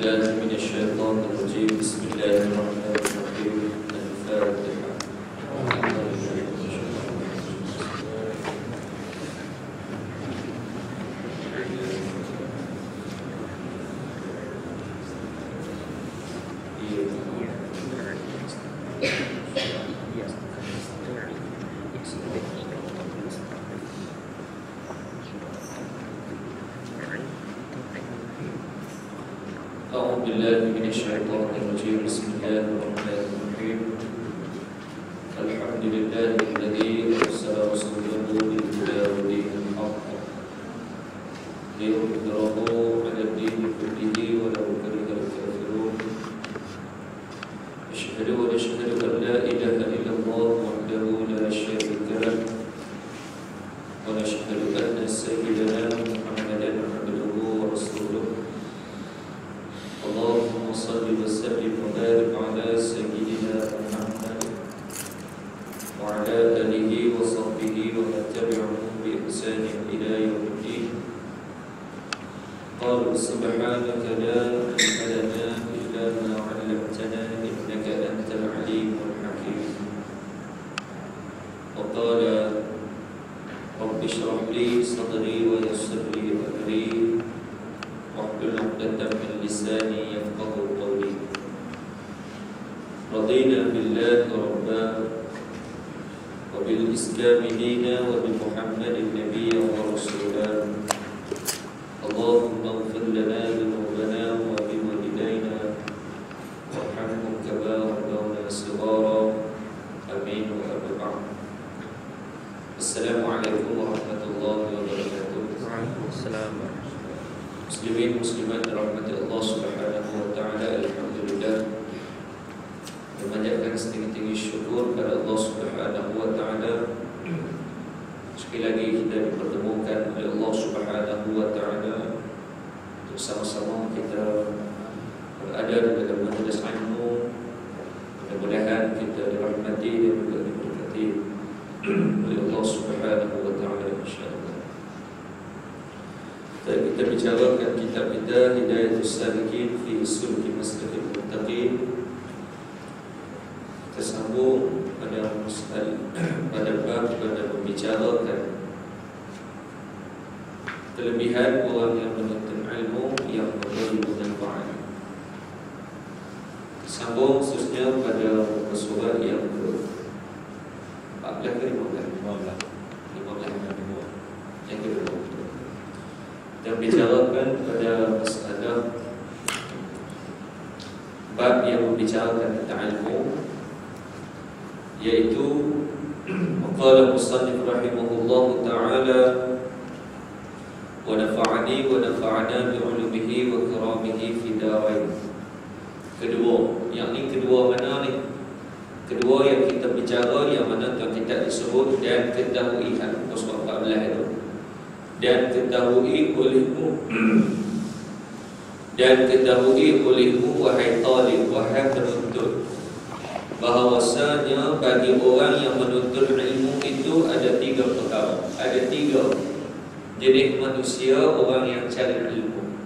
بالله من الشيطان الرجيم. بسم الله الرحمن الرحيم. الفاتحة. أعوذ بالله من الشيطان الرجيم. بسم الله الرحمن الرحيم. الحمد لله الذي أرسل رسوله بالهدى ودين الحق ليظهره على الدين كله ولو كره الكافرون. أشهد أن لا إله إلا الله وحده لا شريك له، ونشهد أن سيدنا محمدا عبده ورسوله. اللهم صل وسلم وبارك على سيدنا محمد وعلى آله وصحبه ومن تبعهم بإحسان إلى يوم الدين. قال سبحانك لا علم لنا إلا ما علمتنا إنك أنت العليم الحكيم. وقال رب اشرح لي صدري ويسر لي أمري واحلل عقدة من لساني يفقهوا قولي. رضينا بالله ربا وبالإسلام دينا وبمحمد نبيا ورسولا. اللهم اغفر لنا ذنوبنا وبوالدينا وارحمهم كما ربونا صغارا. آمين. وأما بعد. السلام عليكم ورحمة الله وبركاته. Waalaikumsalam. Muslimin muslimat rahmati Allah Subhanahu wa taala. Alhamdulillah, memanjatkan setinggi-tinggi syukur kepada Allah Subhanahu wa taala. Sekali lagi kita dipertemukan oleh Allah Subhanahu wa taala untuk sama-sama kita berada dalam majlis ilmu. Mudah-mudahan kita dirahmati dan juga diberkati oleh Allah Subhanahu wa taala, insyaallah. Kita bicarakan kitab kita Hidayatus Salikin fi Sulki Maslikil Muttaqin. Kita sambung pada bab pada membicarakan kelebihan orang yang menuntut ilmu yang memberi manfaat. Sambung khususnya pada surat yang ke-14 ke 15? 15 yang kedua. Kita bicarakan pada masalah bab yang membicarakan tentang ilmu, yaitu qala musannif rahimahullah ta'ala wa nafa'ani wa nafa'ana bi'ulumihi wa karamihi fi darain. Kedua, yang ni kedua mana ni? Kedua yang kita bicara, yang mana kita disebut dan ketahui surah 14 itu. Dan ketahui olehmu wahai talib, wahai penuntut, bahawasanya bagi orang yang menuntut ilmu itu ada tiga perkara. Ada tiga jenis manusia orang yang cari ilmu.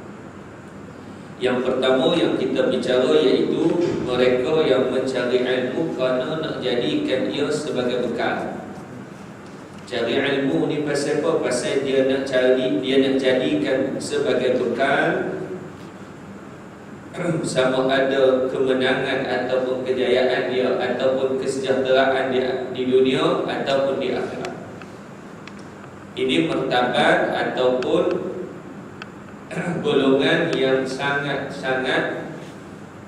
Yang pertama yang kita bicara iaitu mereka yang mencari ilmu kerana nak jadikan ia sebagai bekal. Cari ilmu ni pasal apa? Pasal dia nak jadikan sebagai bekal, sama ada kemenangan ataupun kejayaan dia, ataupun kesejahteraan dia di dunia ataupun di akhirat. Ini martabat ataupun golongan yang sangat-sangat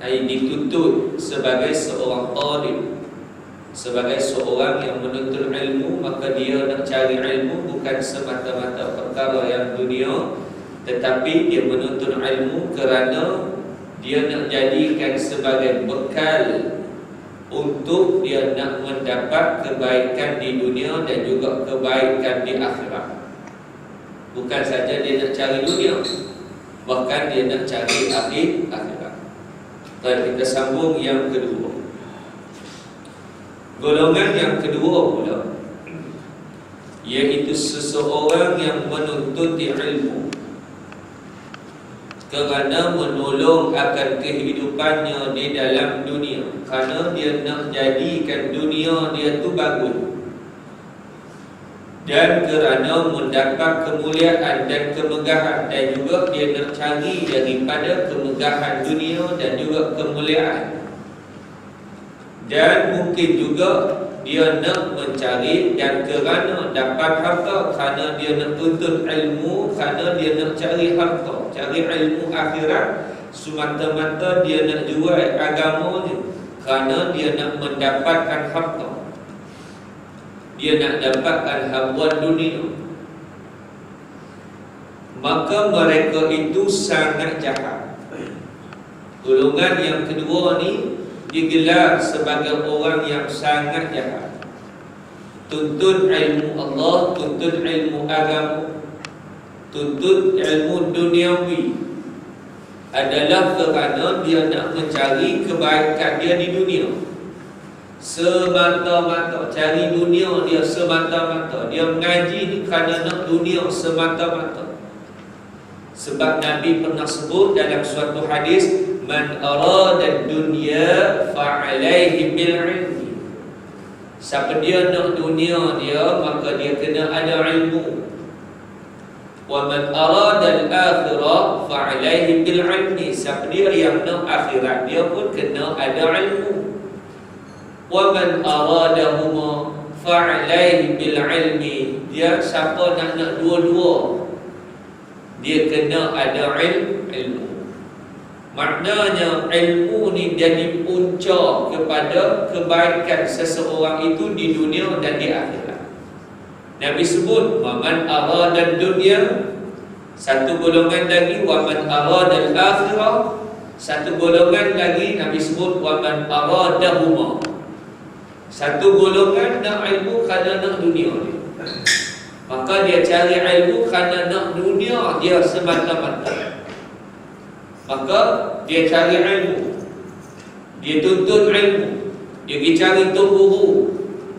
dituntut sebagai seorang talib, sebagai seorang yang menuntut ilmu. Maka dia nak cari ilmu bukan semata-mata perkara yang dunia, tetapi dia menuntut ilmu kerana dia nak jadikan sebagai bekal untuk dia nak mendapat kebaikan di dunia dan juga kebaikan di akhirat. Bukan saja dia nak cari dunia, bahkan dia nak cari akhirat. Baik, kita sambung yang kedua. Golongan yang kedua pula, yaitu seseorang yang menuntut ilmu kerana menolong akan kehidupannya di dalam dunia, kerana dia nak jadikan dunia dia tu bagus, dan kerana mendapat kemuliaan dan kemegahan, dan juga dia nak cari daripada kemegahan dunia dan juga kemuliaan. Dan mungkin juga dia nak mencari, dan kerana dapat harta, kerana dia nak tuntut ilmu, kerana dia nak cari harta, cari ilmu akhirat, semata-mata dia nak jual agamanya, kerana dia nak mendapatkan harta, dia nak dapatkan habuan dunia. Maka mereka itu sangat jahat. Golongan yang kedua ni digelar sebagai orang yang sangat jahat. Tuntut ilmu Allah, tuntut ilmu agama, tuntut ilmu duniawi adalah kerana dia nak mencari kebaikan dia di dunia. Semata-mata cari dunia dia, semata-mata dia mengaji ni kerana nak dunia semata-mata. Sebab Nabi pernah sebut dalam suatu hadis, man arada dunya fa'alaihi bil ilmi. Siapa dia nak dunia dia, maka dia kena ada ilmu. Wa man arada al-akhirah fa'alaihi bil ilmi. Siapa dia yang nak akhirat, dia pun kena ada ilmu. Wa man aradahuma fa'alaihi bil ilmi. Dia siapa nak dua-dua, dia kena ada ilmu. Maknanya ilmu ni jadi punca kepada kebaikan seseorang itu di dunia dan di akhirat. Nabi sebut man arada dunya, satu golongan lagi wa man arada al-akhirah, satu golongan lagi Nabi sebut wa man aradahuma. Satu golongan nak ilmu kerana nak dunia dia, maka dia cari ilmu kerana nak dunia dia semata-mata. Maka dia cari ilmu, dia tuntut ilmu, dia pergi cari tok guru,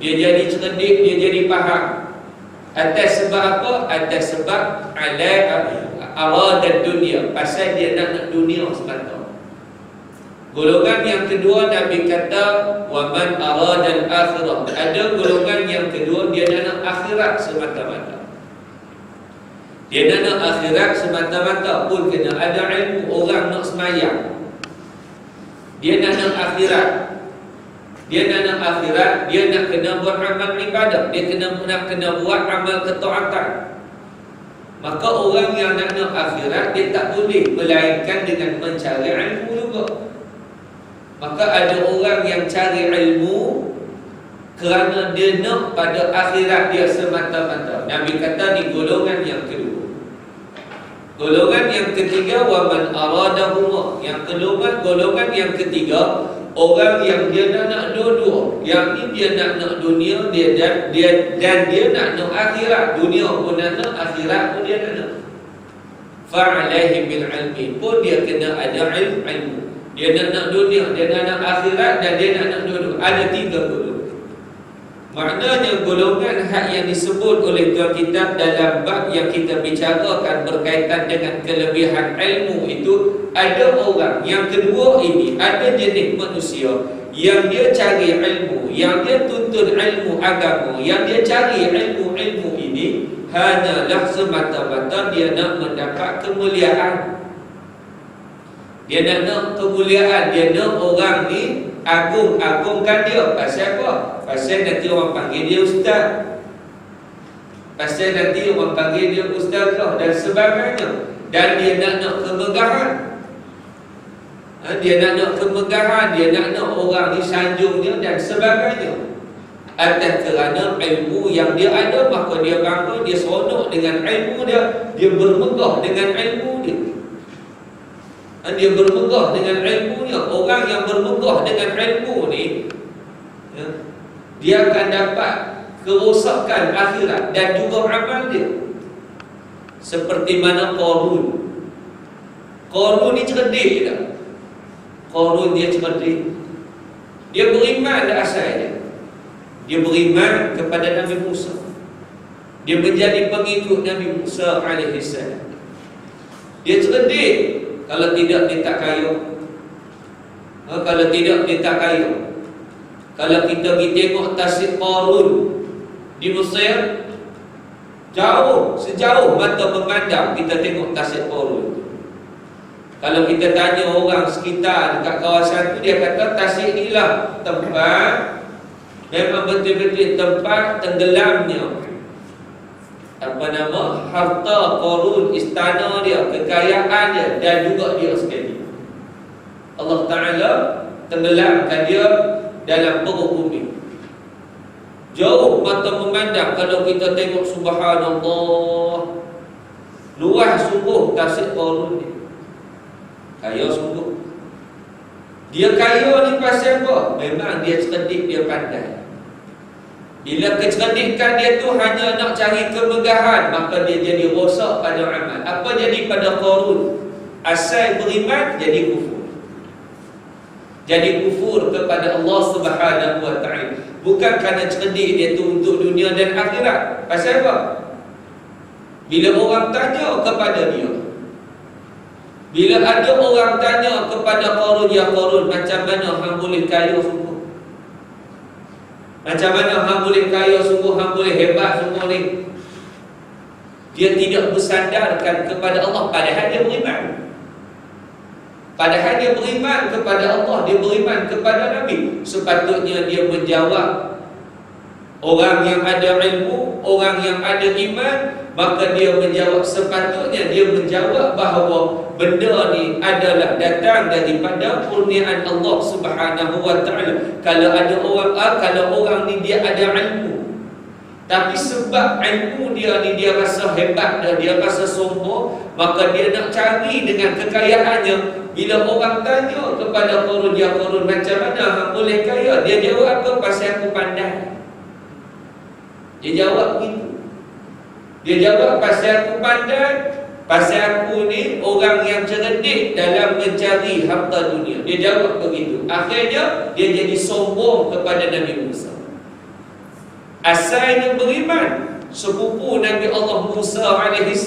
dia jadi cerdik, dia jadi faham. Atas sebab apa? Atas sebab arada dunia, pasal dia nak dunia semata. Golongan yang kedua Nabi kata wa man arada al-akhirah. Ada golongan yang kedua, dia nak akhirat semata-mata. Dia nak akhirat semata-mata pun kena ada ilmu. Orang nak semayang, dia nak akhirat. Dia nak akhirat, dia nak kena buat amal ibadah, dia kena buat amal ketaatan. Maka orang yang nak akhirat, dia tak boleh melainkan dengan mencari ilmu juga. Maka ada orang yang cari ilmu kerana dia nak pada akhirat dia semata-mata. Nabi kata di golongan yang kedua. Golongan yang ketiga wa man aradahuma. Yang golongan yang ketiga, orang yang dia nak dua-dua. Yang ni dia nak dunia dia dan dia nak akhirat. Dunia pun nak, akhirat pun dia nak. Fa'alaihi bil ilmi, pun dia kena ada ilmu. Dia nak dunia, dia nak akhirat, dan dia nak dua-dua. Ada tiga golongan. Maknanya golongan hak yang disebut oleh tuan kitab dalam bab yang kita bicarakan berkaitan dengan kelebihan ilmu itu, ada orang yang kedua ini, ada jenis manusia yang dia cari ilmu, yang dia tuntut ilmu agama, yang dia cari ilmu ini hanyalah semata-mata dia nak mendapat kemuliaan. Dia nak kemuliaan, dia nak orang ni agung-agungkan dia. Pasal apa? Pasal nanti orang panggil dia ustaz, pasal nanti orang panggil dia ustazah dan sebagainya. Dan dia nak kemegahan. Dia nak kemegahan, dia nak orang ni sanjung dia dan sebagainya. Atas kerana ilmu yang dia ada, maka dia bangga, dia seronok dengan ilmu dia, dia bermegah dengan ilmu dia. Dia bermegah dengan ilmunya. Orang yang bermegah dengan ilmu ni, dia akan dapat kerosakan akhirat dan juga amal dia. Seperti mana Qarun. Qarun ni cerdik tak? Qarun dia cerdik. Dia beriman dah asalnya. Dia beriman kepada Nabi Musa. Dia menjadi pengikut Nabi Musa alaihi salam. Dia cerdik. Kalau tidak dia tak kaya. Kalau tidak dia tak kaya. Kalau kita pergi tengok tasik Qarun di Mesir, sejauh mata memandang kita tengok tasik Qarun. Kalau kita tanya orang sekitar dekat kawasan tu, dia kata tasik inilah tempat, memang betul-betul tempat tenggelamnya harta Qarun, istana dia, kekayaan dia, dan juga dia sekali. Allah Ta'ala tenggelamkan dia dalam perut bumi. Jauh mata memandang, kalau kita tengok, subhanallah, luas sungguh tasik Qarun ni. Kaya sungguh. Dia kaya ni pasal apa? Memang dia cerdik, dia pandai. Bila kecerdikan dia tu hanya nak cari kemegahan, maka dia jadi rosak pada amal. Apa jadi pada Qarun? Asal beriman, jadi kufur. Jadi kufur kepada Allah Subhanahu wa ta'ala. Bukan kerana cerdik dia tu untuk dunia dan akhirat. Pasal apa? Bila orang tanya kepada dia, bila ada orang tanya kepada Qarun, ya Qarun, macam mana hang boleh kaya sungguh? Macam mana hang boleh kaya sungguh, hang boleh hebat sungguh ni? Dia tidak bersandarkan kepada Allah, padahal dia beriman. Padahal dia beriman kepada Allah, dia beriman kepada Nabi. Sepatutnya dia menjawab. Orang yang ada ilmu, orang yang ada iman, maka dia menjawab, sepatutnya dia menjawab bahawa benda ni adalah datang daripada kurniaan Allah Subhanahu wa ta'ala. Kalau ada orang, kalau orang ni dia ada ilmu, tapi sebab ilmu dia ni dia rasa hebat dah, dia rasa sombong, maka dia nak cari dengan kekayaannya. Bila orang tanya kepada Qarun, ya Qarun, macam mana hang boleh kaya? Dia jawab apa? Pasal aku pandai. Dia jawab begitu. Dia jawab pasal aku pandai, pasal aku ni orang yang cerdik dalam mencari harta dunia. Dia jawab begitu. Akhirnya dia jadi sombong kepada Nabi Musa. Asalnya beriman, sepupu Nabi Allah Musa AS,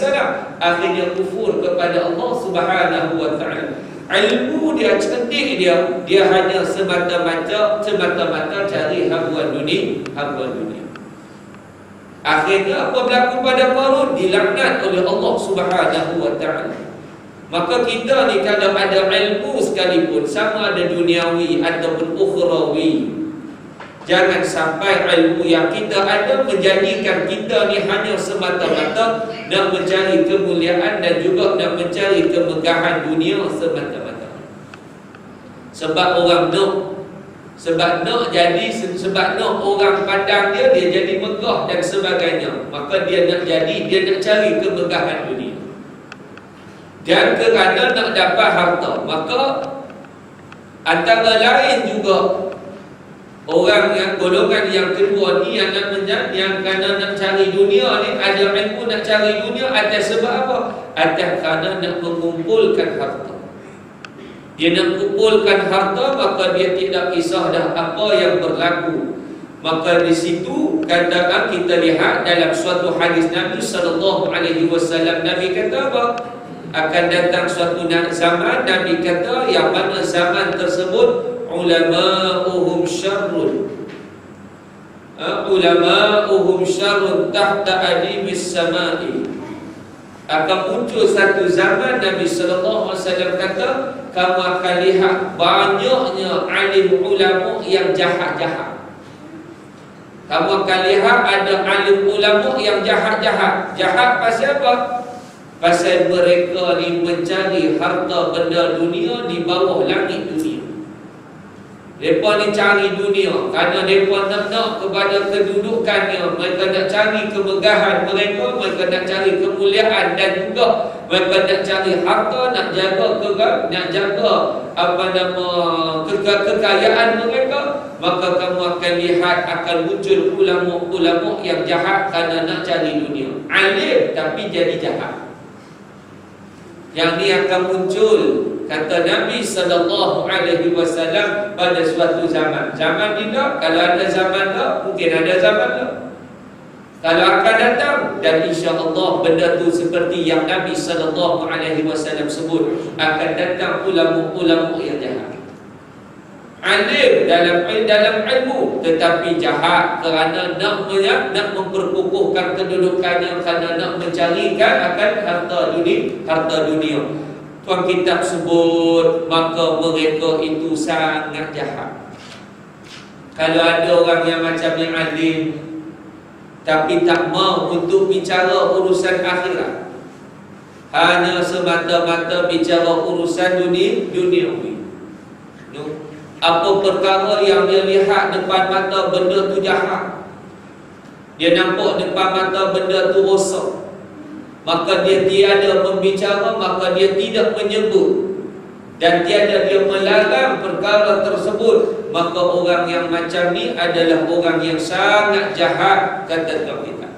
akhirnya kufur kepada Allah Subhanahu wa ta'ala. Ilmu dia, cerdik dia hanya semata-mata cari habuan dunia. Akhirnya apa berlaku pada Qarun? Dilaknat oleh Allah Subhanahu wa ta'ala. Maka kita ni kalau ada ilmu sekalipun, sama ada duniawi ataupun ukhrawi, jangan sampai ilmu yang kita ada menjadikan kita ni hanya semata-mata nak mencari kemuliaan dan juga nak mencari kemegahan dunia semata-mata. Sebab orang nak orang pandang dia jadi megah dan sebagainya, maka dia nak cari kemegahan dunia. Dan kerana nak dapat harta, maka antara lain juga orang yang golongan yang kedua ni yang kerana nak cari dunia ni, ada ilmu nak cari dunia atas sebab apa? Atas kerana nak mengumpulkan harta. Dia nak kumpulkan harta, maka dia tidak kisah dah apa yang berlaku. Maka di situ katakan kita lihat dalam suatu hadis Nabi SAW, Nabi kata apa? Akan datang suatu zaman, Nabi kata yang mana zaman tersebut ulama'uhum syarrun tahta adimis sama'i. Akan muncul satu zaman, Nabi SAW kata, kamu akan lihat banyaknya alim ulama yang jahat-jahat. Kamu akan lihat ada alim ulama yang jahat-jahat. Jahat pasal apa? Pasal mereka ni mencari harta benda dunia di bawah langit dunia. Mereka ni cari dunia kerana mereka nak kepada kedudukannya. Mereka nak cari kemegahan mereka, mereka nak cari kemuliaan, dan juga mereka nak cari harta, nak jaga kekayaan mereka. Maka kamu akan lihat akan muncul ulama-ulama yang jahat kerana nak cari dunia. Alim tapi jadi jahat. Yang ni akan muncul, kata Nabi SAW, pada suatu zaman. Zaman ni tak, kalau ada zaman tak, mungkin ada zaman tak. Kalau akan datang, dan insya-Allah benda tu seperti yang Nabi sallallahu alaihi wasallam sebut, akan datang ulama-ulama yang jahat. Alim dalam ilmu tetapi jahat kerana nak memperkukuhkan kedudukannya, kerana nak mencarikan akan harta dunia. Tuan kitab sebut, maka mereka itu sangat jahat. Kalau ada orang yang macam yang alim tapi tak mau untuk bicara urusan akhirat, hanya semata-mata bicara urusan dunia. Apa perkara yang dia lihat depan mata benda tu jahat, dia nampak depan mata benda tu rosak, maka dia tiada membicara, maka dia tidak menyebut, dan tiada dia melarang perkara tersebut, maka orang yang macam ni adalah orang yang sangat jahat, kata Tuhan kita.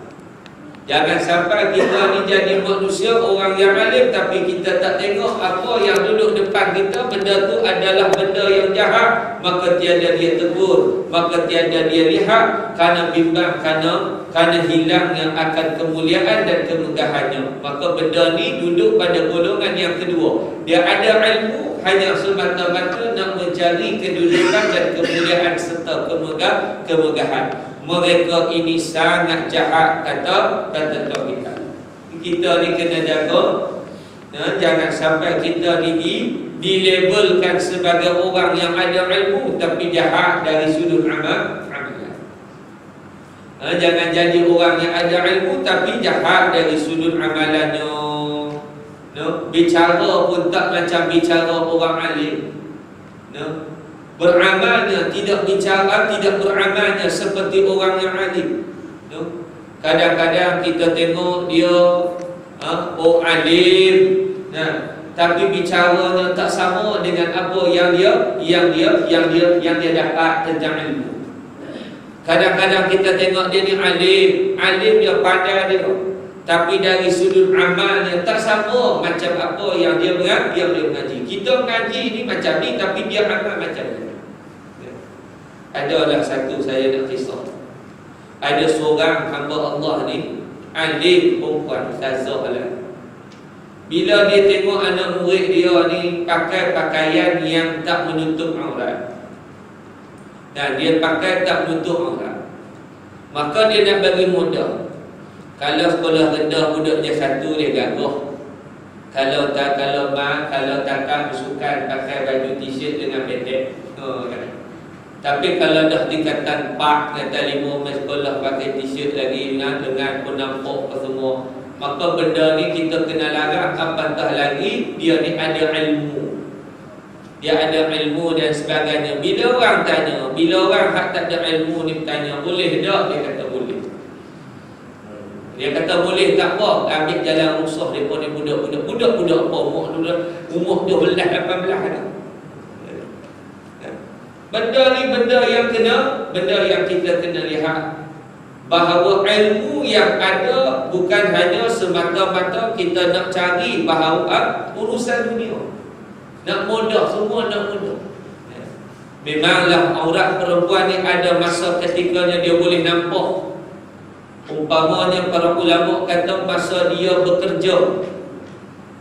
Jangan sampai kita ni jadi manusia orang yang alim tapi kita tak tengok apa yang duduk depan kita, benda tu adalah benda yang jahat, maka tiada dia tegur, maka tiada dia lihat, kerana bimbang, kerana hilang yang akan kemuliaan dan kemegahannya. Maka benda ni duduk pada golongan yang kedua. Dia ada ilmu hanya semata-mata nak mencari kedudukan dan kemuliaan serta kemegahan. Mereka ini sangat jahat, kata Tuhan kita. Kita ni kena jaga, jangan sampai kita ni dilabelkan sebagai orang yang ada ilmu tapi jahat dari sudut amalan. Jangan jadi orang yang ada ilmu tapi jahat dari sudut amalannya. Bicara pun tak macam bicara orang alim. Beramalnya tidak bicara, tidak beramalnya seperti orang yang alim. Kadang-kadang kita tengok dia alim, tapi bicaranya tak sama dengan apa yang dia dapat tentang ilmu. Kadang-kadang kita tengok dia ni alim dia pandai dia, tapi dari sudut amalnya tak sama macam apa yang dia mengaji. Kita mengaji ni macam ni, tapi dia amal macam ni. Adalah satu saya nak kisah. Ada seorang hamba Allah ni, alim perempuan, ustazah lah. Bila dia tengok anak murid dia ni pakai pakaian yang tak menutup aurat, dan dia pakai tak menutup aurat, maka dia nak bagi modal. Kalau sekolah rendah budaknya satu, dia gagah. Kalau takkan bersukan pakai baju t-shirt dengan pendek. Tapi kalau dah tingkatan 4, kata 5 main sekolah pakai t-shirt lagi dengan penampak apa semua, maka benda ni kita kena larang. Apatah lagi dia ni ada ilmu, dia ada ilmu dan sebagainya. Bila orang tanya, bila orang hak tak ada ilmu ni bertanya, boleh tak? Dia kata boleh. Dia kata boleh tak apa, ambil jalan rusuh depa ni budak-budak apa umur 12 18 dah. Benda ni benda yang kita kena lihat, bahawa ilmu yang ada bukan hanya semata-mata kita nak cari bahawa urusan dunia, nak mudah, semua nak mudah. Memanglah aurat perempuan ni ada masa ketikanya dia boleh nampak. Umpamanya para ulama kata masa dia bekerja,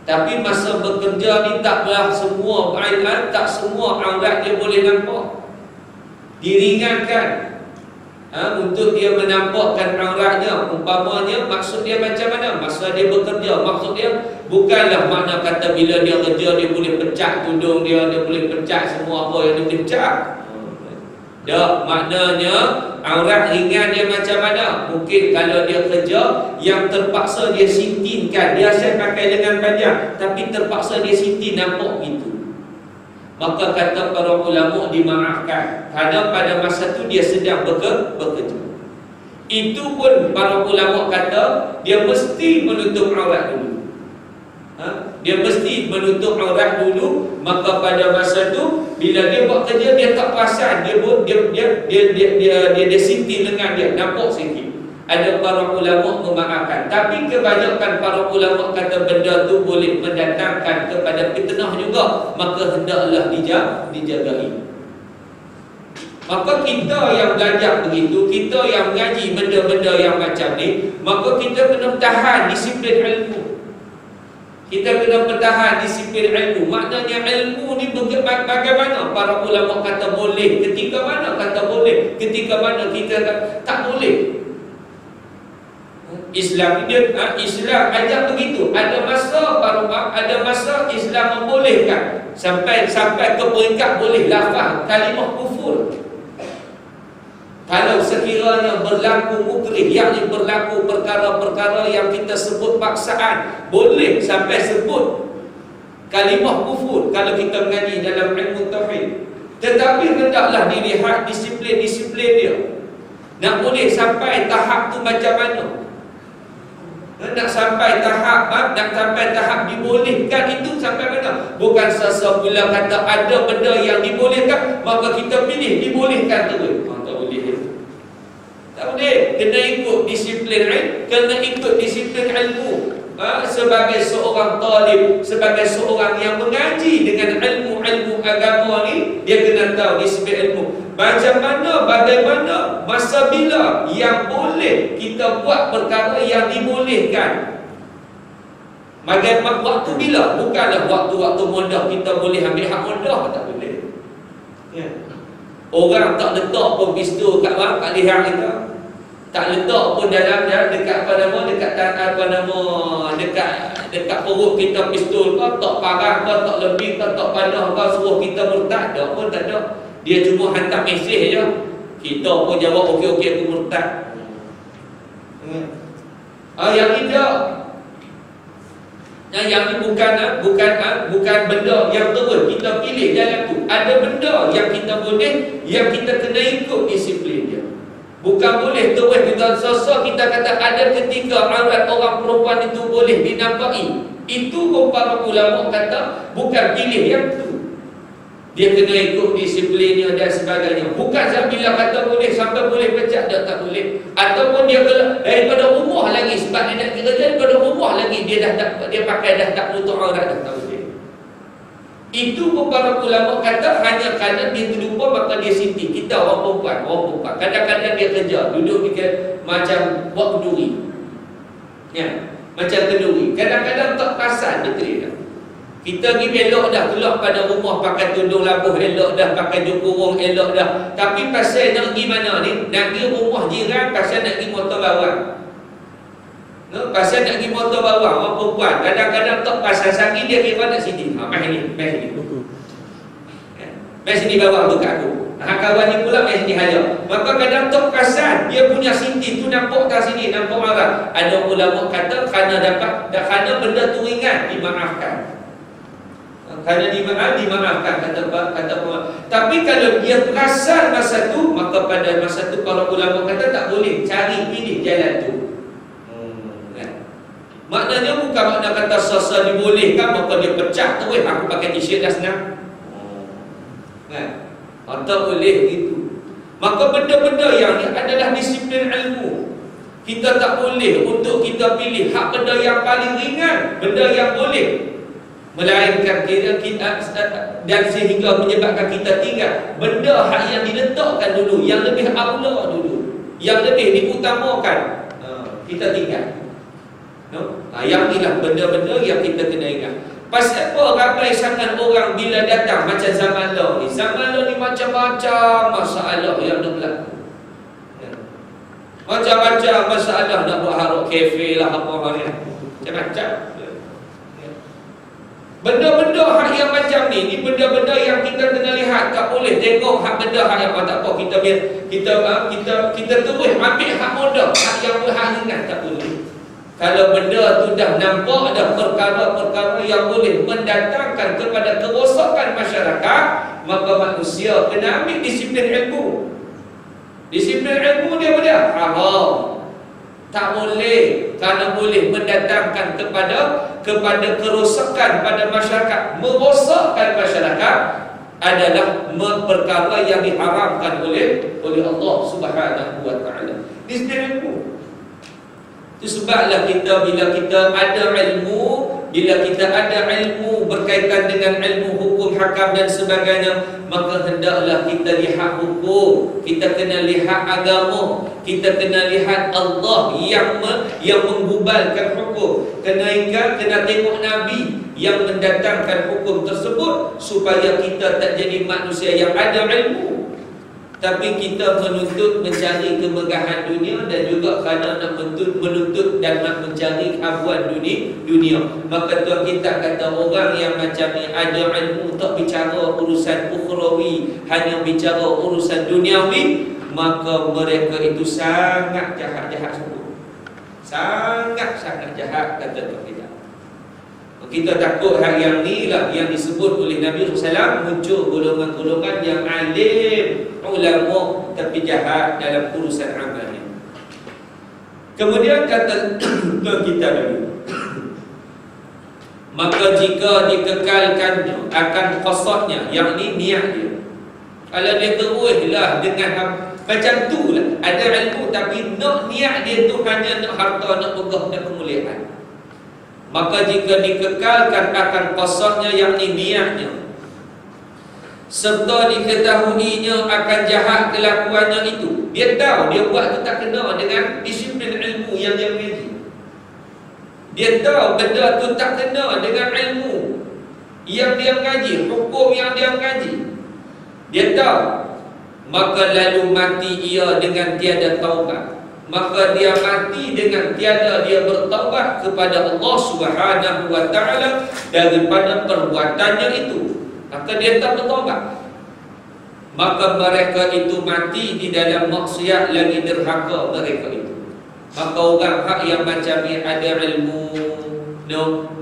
tapi masa bekerja ni taklah semua bainan, tak semua aurat dia boleh nampak. Diringankan untuk dia menampakkan auratnya. Umpamanya maksud dia macam mana? Masa dia bekerja, maksud dia bukanlah makna kata bila dia kerja dia boleh pecah tudung dia boleh pecah semua apa yang dia pecah. Tak, maknanya aurat ringan dia macam mana? Mungkin kalau dia kerja yang terpaksa dia sintinkan, dia asyik pakai lengan panjang, tapi terpaksa dia sintin nampak gitu, maka kata para ulama dimaafkan, kerana pada masa tu dia sedang bekerja. Itu pun para ulama kata dia mesti menutup aurat dulu. Dia mesti menutup aurat dulu. Maka pada masa tu bila dia buat kerja, dia tak perasan, dia sinting lengan dia nampak sikit. Ada para ulama memaafkan, tapi kebanyakan para ulama kata benda tu boleh mendatangkan kepada fitnah juga, maka hendaklah dijagai. Maka kita yang belajar begitu, kita yang mengaji benda-benda yang macam ni, maka kita kena bertahan disiplin ilmu. Kita kena bertahan disiplin ilmu. Maknanya ilmu ni bagaimana para ulama kata boleh, ketika mana kata boleh, ketika mana kita tak boleh. Islam ajak begitu. Ada masa Islam membolehkan sampai ke peringkat boleh lafaz kalimah kufur. Kalau sekiranya berlaku mukrih, yakni berlaku perkara-perkara yang kita sebut paksaan, boleh sampai sebut kalimah kufur kalau kita mengaji dalam ilmu tauhid. Tetapi hendaklah dilihat disiplin-disiplin dia. Nak boleh sampai tahap tu macam mana? Nak sampai tahap dibolehkan itu sampai mana? Bukan sesuatu kata ada benda yang dibolehkan, maka kita pilih dibolehkan terus. Tak boleh. Kena ikut disiplin ilmu. Sebagai seorang talib, sebagai seorang yang mengaji dengan ilmu agama ni, dia kena tahu disiplin ilmu. Macam mana, bagaimana, masa bila yang boleh kita buat perkara yang dibolehkan. Waktu bila? Bukanlah waktu-waktu mudah kita boleh ambil hak mudah, tak boleh. Ya. Orang tak letak pun pistol kat leher kita. Tak letak pun dalam dekat perut kita pistol kau, tak parah kau, tak lebih kau, tak panah kau, suruh kita murtad. Tak pun tak ada. Dia cuma hantar mesej je. Kita pun jawab okey aku murtad. Yang tidak. Yang ni bukan benda yang terus kita pilih jalan tu. Ada benda yang kita boleh, yang kita kena ikut disiplin dia. Bukan boleh terus dengan sosok kita kata ada ketika aurat orang perempuan itu boleh dinampai. Itu pun para ulama kata bukan pilih yang tu. Dia kena ikut disiplinnya dan sebagainya. Bukan bila kata boleh sampai boleh pecat, tak boleh. Ataupun dia daripada rumah lagi, sebab dia nak kerja daripada rumah lagi, dia pakai dah tak nutup aurat dah, tak boleh. Itu pun para ulama kata hanya kerana dia terlupa maka dia siti. Kita orang perempuan. Kadang-kadang dia kerja, duduk macam buat kenduri. Ya, macam kenduri. Kadang-kadang tak perasan betul tak? Kita pergi elok dah, keluar pada rumah pakai tudung labuh elok dah, pakai jukung elok dah. Tapi pasal nak pergi mana ni? Nak pergi rumah jiran, pasal nak pergi motor bawang. Pasal nak pergi motor bawang, orang perempuan kadang-kadang tak pasal sangi, dia kira nak sini. Mai sini bawang tu kat aku. Kawan ni pula mai sini haja. Maka kadang tak perasan dia punya sini tu nampak kat sini, nampak marah. Ada ulama kata kerana benda tu ringan, dimaafkan. Kerana dimaafkan kata. Tapi kalau dia perasan masa tu, maka pada masa tu para ulama kata tak boleh pilih jalan tu. Maknanya bukan makna kata sasa dibolehkan maka dia pecah tu aku pakai t-shirt dah senang. Tak boleh gitu. Maka benda-benda yang ni adalah disiplin ilmu. Kita tak boleh untuk kita pilih hak benda yang paling ringan, benda yang boleh, melainkan kita dan sehingga menyebabkan kita tinggal benda hak yang diletakkan dulu, yang lebih aula dulu, yang lebih diutamakan, kita tinggal. Yang inilah benda-benda yang kita kena ingat. Pasal apa ramai sangat orang bila datang macam zaman law ni. Zaman law ni macam-macam masalah yang berlaku. Macam-macam masalah nak buat harok kafe lah apa ni. Macam-macam. Benda-benda hak yang macam ni benda-benda yang kita kena lihat. Tak boleh tengok hak benda hak yang tak apa kita terus ambil hak mudah, hak yang hak ringan, tak boleh. Kalau benda tu dah nampak ada perkara-perkara yang boleh mendatangkan kepada kerosakan masyarakat, maka manusia kena ambil disiplin ilmu. Disiplin ilmu dia apa? Haram. Tak boleh, kerana boleh mendatangkan kepada kerosakan pada masyarakat. Merosakkan masyarakat adalah perkara yang diharamkan oleh Allah Subhanahu wa taala. Disiplin ilmu. Itu sebablah bila kita ada ilmu, Bila kita ada ilmu berkaitan dengan ilmu hukum hakam dan sebagainya, maka hendaklah kita lihat hukum, kita kena lihat agama, kita kena lihat Allah yang menggubalkan hukum. Kena tengok Nabi yang mendatangkan hukum tersebut, supaya kita tak jadi manusia yang ada ilmu, tapi kita mencari kemegahan dunia, dan juga kerana nak menuntut dan nak mencari habuan dunia. Maka Tuhan kita kata orang yang macam ni ada ilmu, tak bicara urusan ukhrawi, hanya bicara urusan duniawi, maka mereka itu sangat jahat sungguh. Sangat jahat, kata Tuhan kita. Kita takut hari yang ni lah yang disebut oleh Nabi SAW, muncul golongan-golongan yang alim, ulama, tapi jahat dalam urusan amalnya. Kemudian kata kita dulu, maka jika dikekalkannya akan qasadnya, yang ni niat dia. Kalau dia teruslah dengan macam tu lah, ada ilmu tapi nak niat dia tu hanya nak harta, nak megah, nak kemuliaan, maka jika dikekalkan akan qasadnya, yakni niatnya, serta diketahuinya akan jahat kelakuannya itu, dia tahu dia buat tu tak kena dengan disiplin ilmu yang dia ngaji, dia tahu benda tu tak kena dengan ilmu yang dia ngaji, hukum yang dia ngaji, dia tahu, maka lalu mati ia dengan tiada taubat, maka dia mati dengan tiada dia bertaubat kepada Allah Subhanahu wa taala daripada perbuatannya itu, maka dia tak bertaubat, maka mereka itu mati di dalam maksiat lagi derhaka mereka itu. Maka orang hak yang macam ni ada ilmu,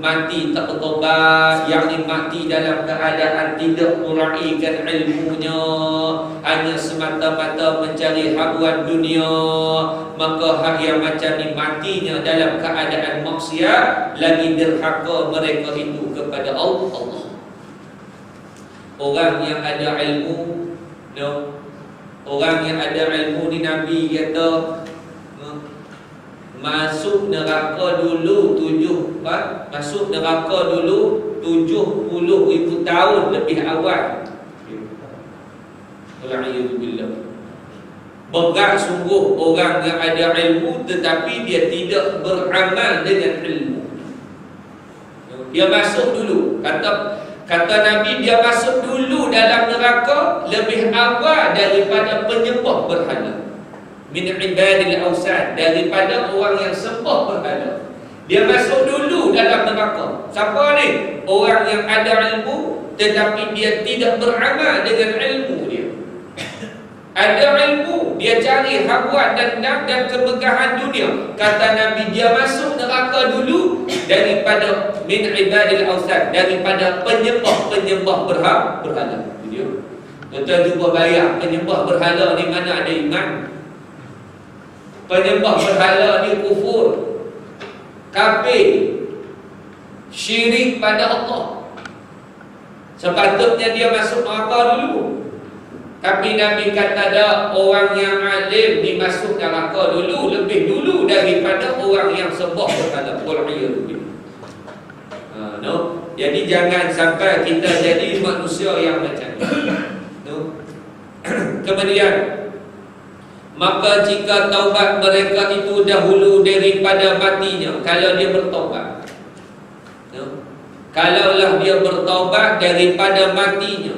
mati tak bertaubat, yakni mati dalam keadaan tidak meraihkan ilmunya, hanya semata-mata mencari habuan dunia, maka hak yang macam ni matinya dalam keadaan maksiat, lagi derhaka mereka itu kepada Allah. Orang yang ada ilmu, orang yang ada ilmu ni Nabi kata masuk neraka dulu 70,000 tahun lebih awal. Alhamdulillah. Berat sungguh orang yang ada ilmu tetapi dia tidak beramal dengan ilmu. Dia masuk dulu, kata Nabi, dia masuk dulu dalam neraka lebih awal daripada penyembah berhala, min ibadil awsan, daripada orang yang sembah berhala. Dia masuk dulu dalam neraka. Siapa ni? Orang yang ada ilmu tetapi dia tidak beramal dengan ilmu dia. Ada ilmu, dia cari habuan dan kemegahan dunia. Kata Nabi, dia masuk neraka dulu daripada min ibadil awsan, daripada penyembah berhala. Tuan-tuan cuba bayang, penyembah berhala ni mana ada iman? Penyembah berhala ni kufur, kafir, syirik pada Allah. Sepatutnya dia masuk neraka dulu. Tapi Nabi kata dah, orang yang alim dimasuk neraka dulu, lebih dulu daripada orang yang sembah berhala. Jadi jangan sampai kita jadi manusia yang macam ni. Kemudian, maka jika taubat mereka itu dahulu daripada matinya, kalau dia bertaubat, kalaulah dia bertaubat daripada matinya,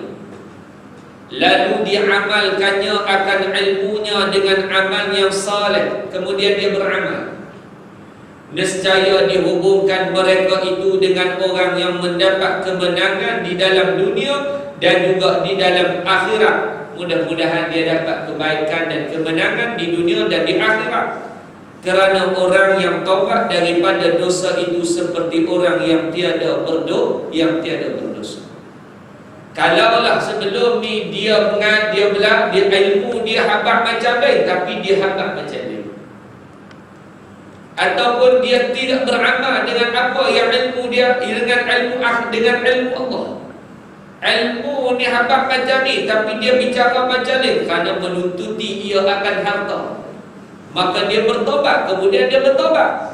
lalu diamalkannya akan ilmunya dengan amal yang saleh, kemudian dia beramal, nescaya dihubungkan mereka itu dengan orang yang mendapat kemenangan di dalam dunia dan juga di dalam akhirat. Mudah-mudahan dia dapat kebaikan dan kemenangan di dunia dan di akhirat. Kerana orang yang taubat daripada dosa itu seperti orang yang tiada berdosa. Kalaulah sebelum ni dia ilmu dia habaq macam lain, tapi dia habaq macam lain, ataupun dia tidak beramal dengan apa yang ilmu dia, dengan ilmu Allah. Ilmu ni habaq macam ni, tapi dia bicara macam ni, kerana menuntuti ia akan harta. Maka dia bertobat, kemudian dia bertobat.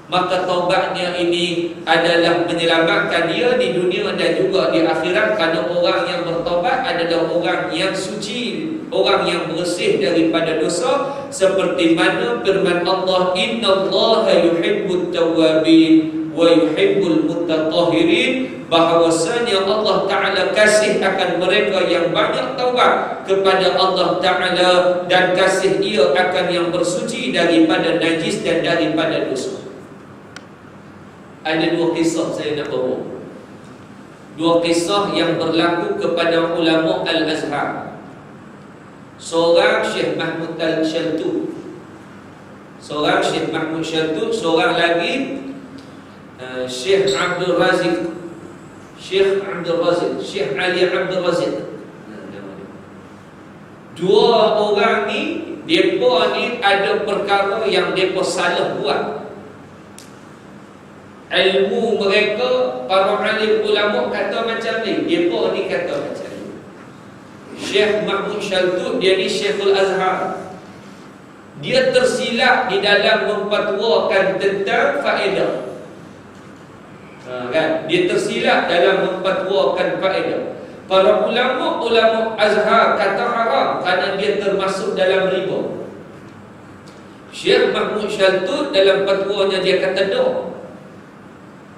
maka taubatnya ini adalah menyelamatkan dia di dunia dan juga di akhirat. Kerana orang yang bertaubat adalah orang yang suci, orang yang bersih daripada dosa, seperti mana firman Allah, innallaha yuhibbut tawwabin wa yuhibbul mutatahhirin, bahawasanya Allah Ta'ala kasih akan mereka yang banyak taubat kepada Allah Ta'ala, dan kasih ia akan yang bersuci daripada najis dan daripada dosa. Ada dua kisah saya nak bawa. Dua kisah yang berlaku kepada ulama Al-Azhar. Seorang Syekh Mahmud Al-Shaltut, seorang Syekh Mahmud Shaltut, seorang lagi Syekh Abdul Razik, Syekh Abdul Razik, Syekh Ali Abdul Razik. Dua orang ni, mereka ni ada perkara yang mereka salah buat. Ilmu mereka, para alim ulama kata macam ni, mereka ni kata macam ni. Syekh Mahmud Shaltut, dia ni Syekhul Azhar, dia tersilap di dalam memfatwakan tentang faedah. Kan? Dia tersilap dalam memfatwakan faedah. Para ulama Azhar kata haram kerana dia termasuk dalam riba. Syekh Mahmud Shaltut dalam fatwanya dia kata dah.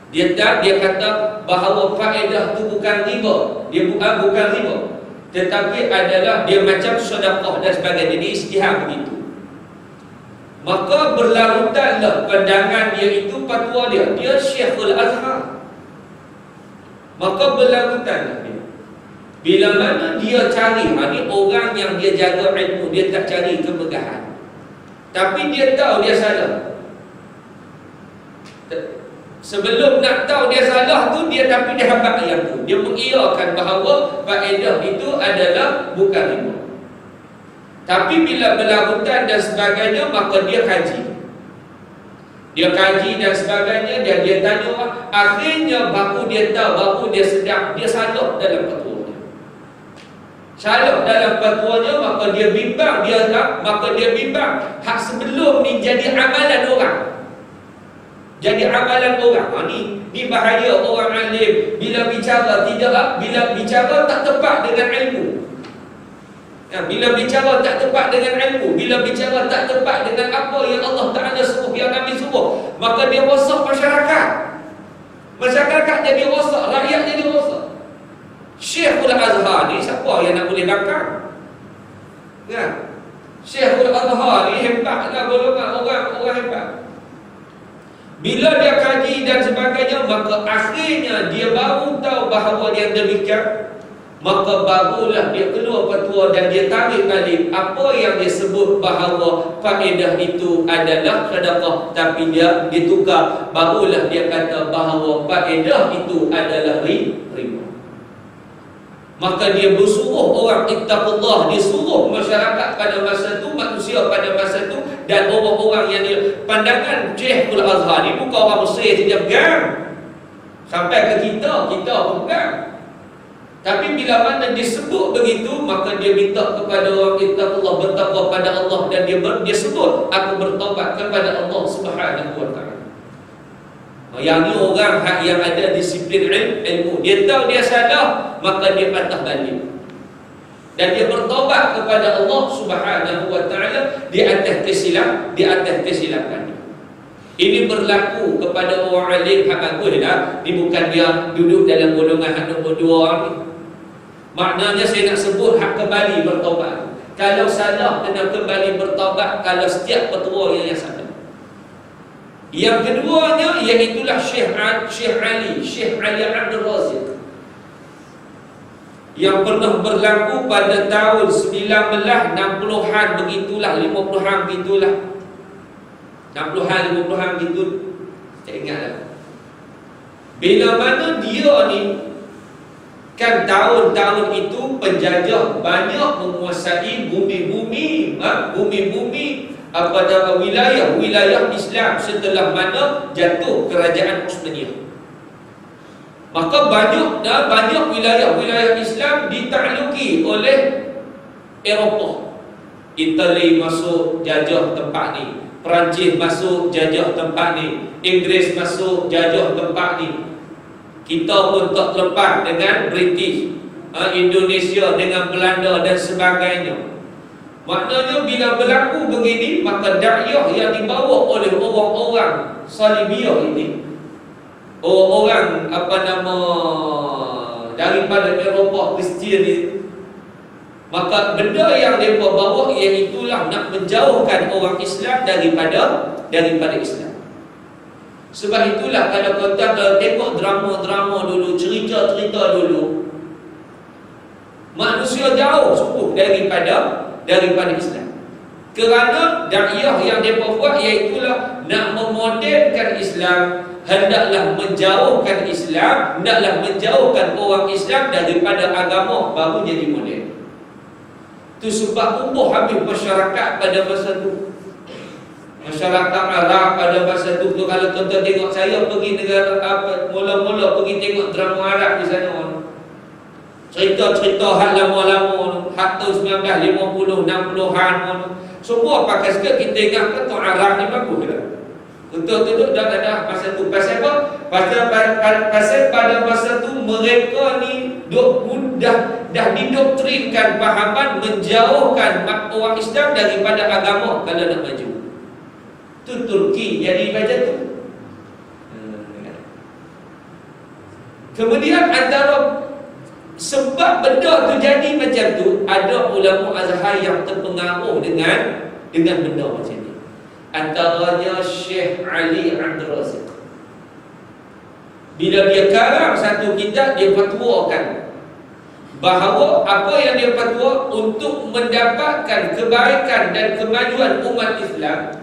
Dia kata bahawa faedah tu bukan riba. Dia bukan riba, tetapi adalah dia macam sedekah dan sebagainya. Dia ijtihad begitu. Maka berlarutanlah pandangan dia itu, fatwa dia. Dia Syekhul Azhar. Maka berlarutanlah dia. Bila mana dia cari, ni orang yang dia jaga ilmu, dia tak cari kemegahan. Tapi dia tahu dia salah. Sebelum nak tahu dia salah tu, tapi dia habaq yang tu. Dia mengiyakan bahawa faedah itu adalah bukan riba. Tapi bila berlarutan dan sebagainya, maka dia kaji. Dia kaji dan sebagainya, dan dia tanya. Akhirnya baru dia tahu, baru dia sedar dia salah dalam fatwanya. Salah dalam fatwanya, maka dia bimbang. Maka dia bimbang. Hak sebelum ni jadi amalan orang. Jadi amalan orang. Ni bahaya orang alim bila bicara tak tepat dengan ilmu. Bila bicara tak tepat dengan ilmu, bila bicara tak tepat dengan apa yang Allah Ta'ala suruh, yang Nabi suruh, maka dia rosak masyarakat. Masyarakat jadi rosak, rakyat jadi rosak. Syekhul Azhar ni siapa yang nak boleh bakar? Syekhul Azhar ni hebatlah, golongan orang hebat. Bila dia kaji dan sebagainya, maka akhirnya dia baru tahu bahawa dia demikian. Maka barulah dia keluar fatwa dan dia tarik balik apa yang dia sebut bahawa faedah itu adalah sedekah, tapi dia ditukar. Barulah dia kata bahawa faedah itu adalah riba. Maka dia bersuruh orang ittaqullah, dia suruh masyarakat pada masa tu, manusia pada masa tu, dan orang-orang yang dia pandangan Syekhul Azhar ni bukan orang Mesir saja pegang. Sampai ke kita pun pegang. Tapi bila mana disebut begitu, maka dia minta kepada orang ittaqullah, bertakwa pada Allah, dan dia sebut aku bertaubat kepada Allah Subhanahu wa taala. Yang ni orang yang ada disiplin ilmu. Dia tahu dia salah, maka dia patah balik. Dan dia bertaubat kepada Allah Subhanahu wa taala di atas kesilapan. Ini berlaku kepada orang alim hak bagus dah. Ini bukan dia duduk dalam golongan hak nombor 2 orang ni. Maknanya saya nak sebut hak kembali bertaubat. Kalau salah kena kembali bertaubat, kalau setiap petua yang salah. Yang keduanya iaitulah Syekh Ali Abdul Razik, yang pernah berlaku pada tahun 1960-an begitulah, 50-an begitulah, 60-an 50-an begitu. Tak ingatlah. Bila mana dia ni kan tahun-tahun itu penjajah banyak menguasai bumi-bumi pada wilayah Islam setelah mana jatuh kerajaan Utsmaniyah. Maka banyak wilayah Islam ditakluki oleh Eropah. Itali masuk jajah tempat ni, Perancis masuk jajah tempat ni, Inggeris masuk jajah tempat ni. Kita pun tak lepas dengan British, Indonesia dengan Belanda dan sebagainya. Maknanya bila berlaku begini, maka dakwah yang dibawa oleh orang-orang Salibiyah ini, orang daripada Eropah Kristian ini, maka benda yang mereka bawa iaitulah nak menjauhkan orang Islam daripada Islam. Sebab itulah kalau kita tengok drama-drama dulu, cerita-cerita dulu, manusia jauh sungguh daripada Islam. Kerana dakwah yang mereka buat iaitulah nak memodelkan Islam, hendaklah menjauhkan Islam, hendaklah menjauhkan orang Islam daripada agama baru jadi model. Itu sebab umur habis masyarakat pada masa itu. Masyarakat Arab pada masa itu, kalau tuan-tuan tengok, saya pergi negara mula-mula pergi tengok drama Arab di sana. Cerita-cerita hak lama-lama, hak tahun 1950, 60-an, semua pakai skirt. Kita ingat tu Arab ni bagus ke? Betul-betul dah ada masa tu. Pasal apa? Pasal pada masa tu mereka ni dah didoktrinkan fahaman menjauhkan orang Islam daripada agama kalau nak maju. Tu Turki jadi macam tu. Kemudian antara sebab benda tu jadi macam tu, ada ulama Azhar yang terpengaruh dengan benda macam ni. Antaranya Syekh Ali Abdul Razik. Bila dia karang satu kitab, dia fatwakan bahawa apa yang dia fatwa untuk mendapatkan kebaikan dan kemajuan umat Islam,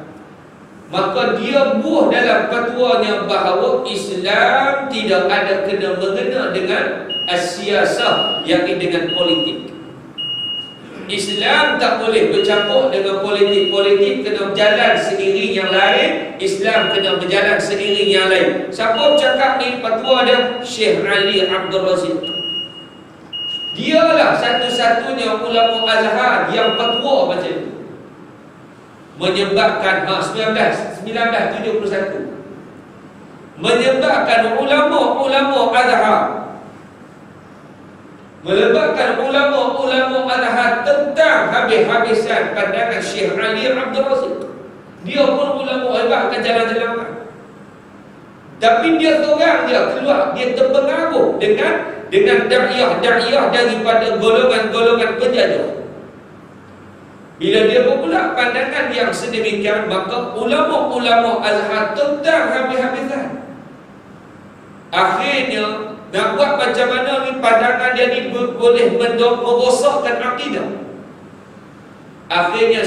maka dia buah dalam fatwanya bahawa Islam tidak ada kena-mengena dengan as-siyasah, yakni dengan politik. Islam tak boleh bercampur dengan politik. Politik kena berjalan seiring yang lain, Islam kena berjalan seiring yang lain. Siapa cakap ni fatwa dia? Syekh Ali Abdul Razik. Dialah satu-satunya ulama Azhar yang fatwa macam tu. Menyebabkan 1971 menyebabkan ulama-ulama Azhar, melebatkan ulama-ulama Azhar tentang habis-habisan pandangan Syekh Ali Abdul Razik. Dia pun ulama hebat akan jalan-jalan. Tapi dia seorang dia keluar, dia terpengaruh dengan dakwah daripada golongan-golongan penjajah. Bila dia berpula pandangan yang sedemikian, maka ulama-ulama Azhar tentang habis-habisan. Akhirnya nak buat macam mana ni pandangan dia ni boleh merosakkan akidah. Akhirnya